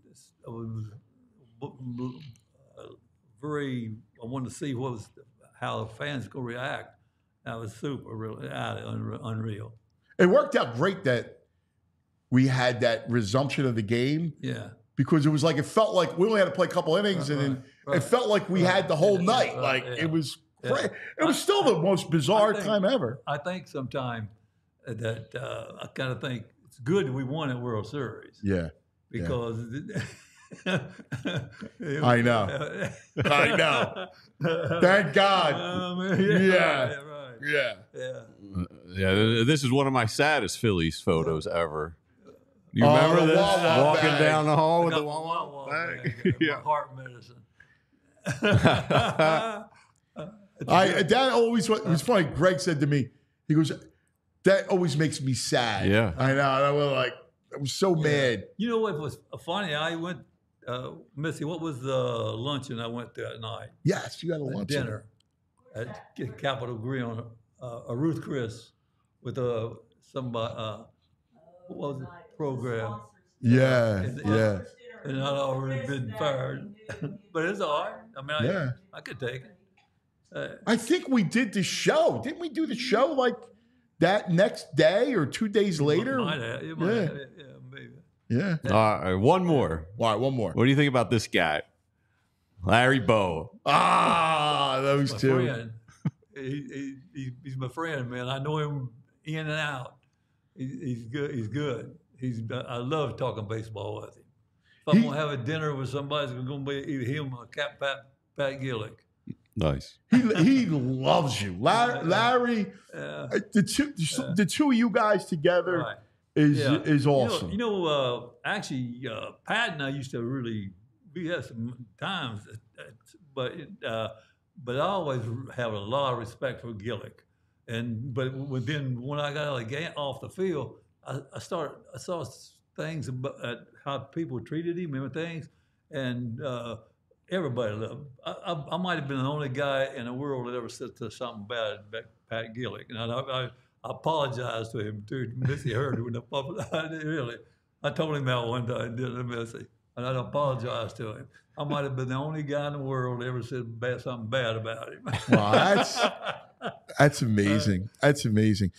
to see how the fans gonna react. That was super, really unreal.
It worked out great that we had that resumption of the game.
Yeah.
Because it was like, it felt like we only had to play a couple innings, and then it felt like we had the whole night. Like it was, it was still the most bizarre time ever.
I think sometime that I kind of think it's good that we won that World Series.
Yeah.
Because
I know. I know. Thank God.
Yeah. This is one of my saddest Phillies photos ever. You remember this? Walking down the hall with the Wawa bag.
Yeah. Heart medicine.
That always, it was funny. Greg said to me, he goes, that always makes me sad.
Yeah.
I know. And I was like, I was so mad.
You know what was funny? I went, Missy, what was the luncheon I went to that night?
Yes, you got a luncheon.
Dinner at Capitol Grill on a Ruth Chris with somebody, what was the program?
Yeah.
And I'd already been fired. But it's all right. I mean, I could take it.
I think we did the show. Didn't we do the show like that next day or 2 days later?
It might have. Yeah, maybe.
Yeah.
All right, one more.
All right, one more.
What do you think about this guy? Larry Bow.
Those
my
two.
Friend. He's my friend, man. I know him in and out. He's good. He's good. I love talking baseball with him. If I'm gonna have a dinner with somebody, it's gonna be either him or Pat Gillick.
Nice.
He loves you, Larry. The two of you guys together is awesome.
Actually, Pat and I used to we had some times, but I always have a lot of respect for Gillick. But then when I got off the field, I saw things about how people treated him and things, and everybody loved him. I might have been the only guy in the world that ever said something bad about Pat Gillick, and I apologized to him too. Missy heard it when I told him that one time, didn't Missy? And I apologized to him. I might have been the only guy in the world that ever said something bad about him.
Wow, that's amazing. That's amazing.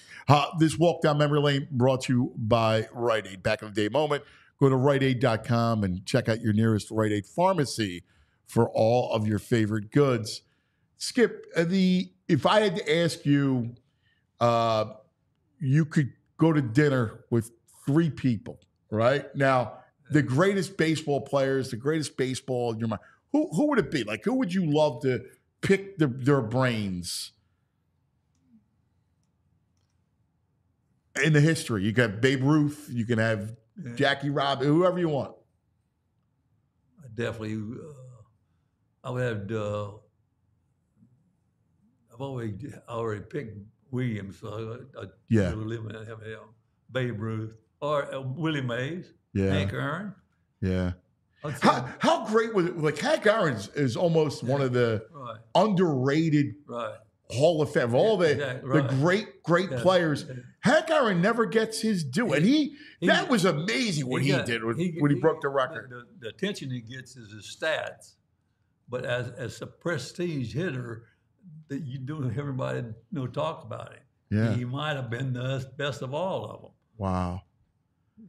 This walk down memory lane brought to you by Rite Aid. Back in the day moment, go to riteaid.com and check out your nearest Rite Aid pharmacy for all of your favorite goods. Skip, if I had to ask you, you could go to dinner with 3 people, right? Now, the greatest baseball players, the greatest baseball in your mind, who would it be? Like, who would you love to pick their brains in the history? You can have Babe Ruth, you can have Jackie Robinson, whoever you want.
Definitely, I would have. I've already picked Williams, so I eliminate him. Babe Ruth or Willie Mays, Hank Aaron.
Yeah. How great was it? Like Hank Aaron is almost one of the underrated Hall of Fame of all the great players. Hank Aaron never gets his due, and that was amazing what he did when he broke the record.
The attention he gets is his stats, but as a prestige hitter, that you don't everybody talk about him.
Yeah,
he might have been the best of all of them.
Wow,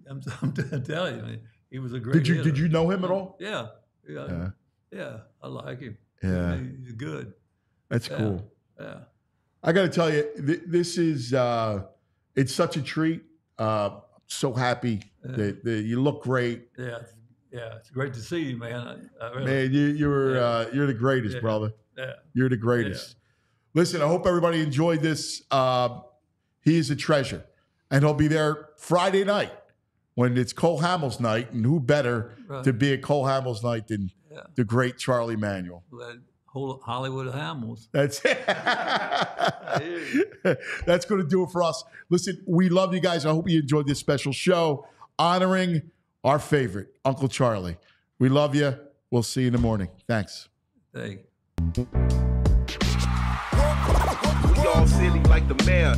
I'm telling you, he was a great.
Did you know him at all?
Yeah, I like him.
Yeah,
he's good.
That's cool.
Yeah,
I got to tell you, this is it's such a treat. So happy that you look great.
Yeah, it's great to see you, man.
Man, you're the greatest, brother.
Yeah,
you're the greatest. Yeah. Listen, I hope everybody enjoyed this. He is a treasure, and he'll be there Friday night when it's Cole Hamels night, and who better to be at Cole Hamels night than the great Charlie Manuel.
Whole Hollywood Hamels.
That's it. That's going to do it for us. Listen, we love you guys. I hope you enjoyed this special show honoring our favorite, Uncle Charlie. We love you. We'll see you in the morning. Thanks.
Thanks.
We all silly like the mayor.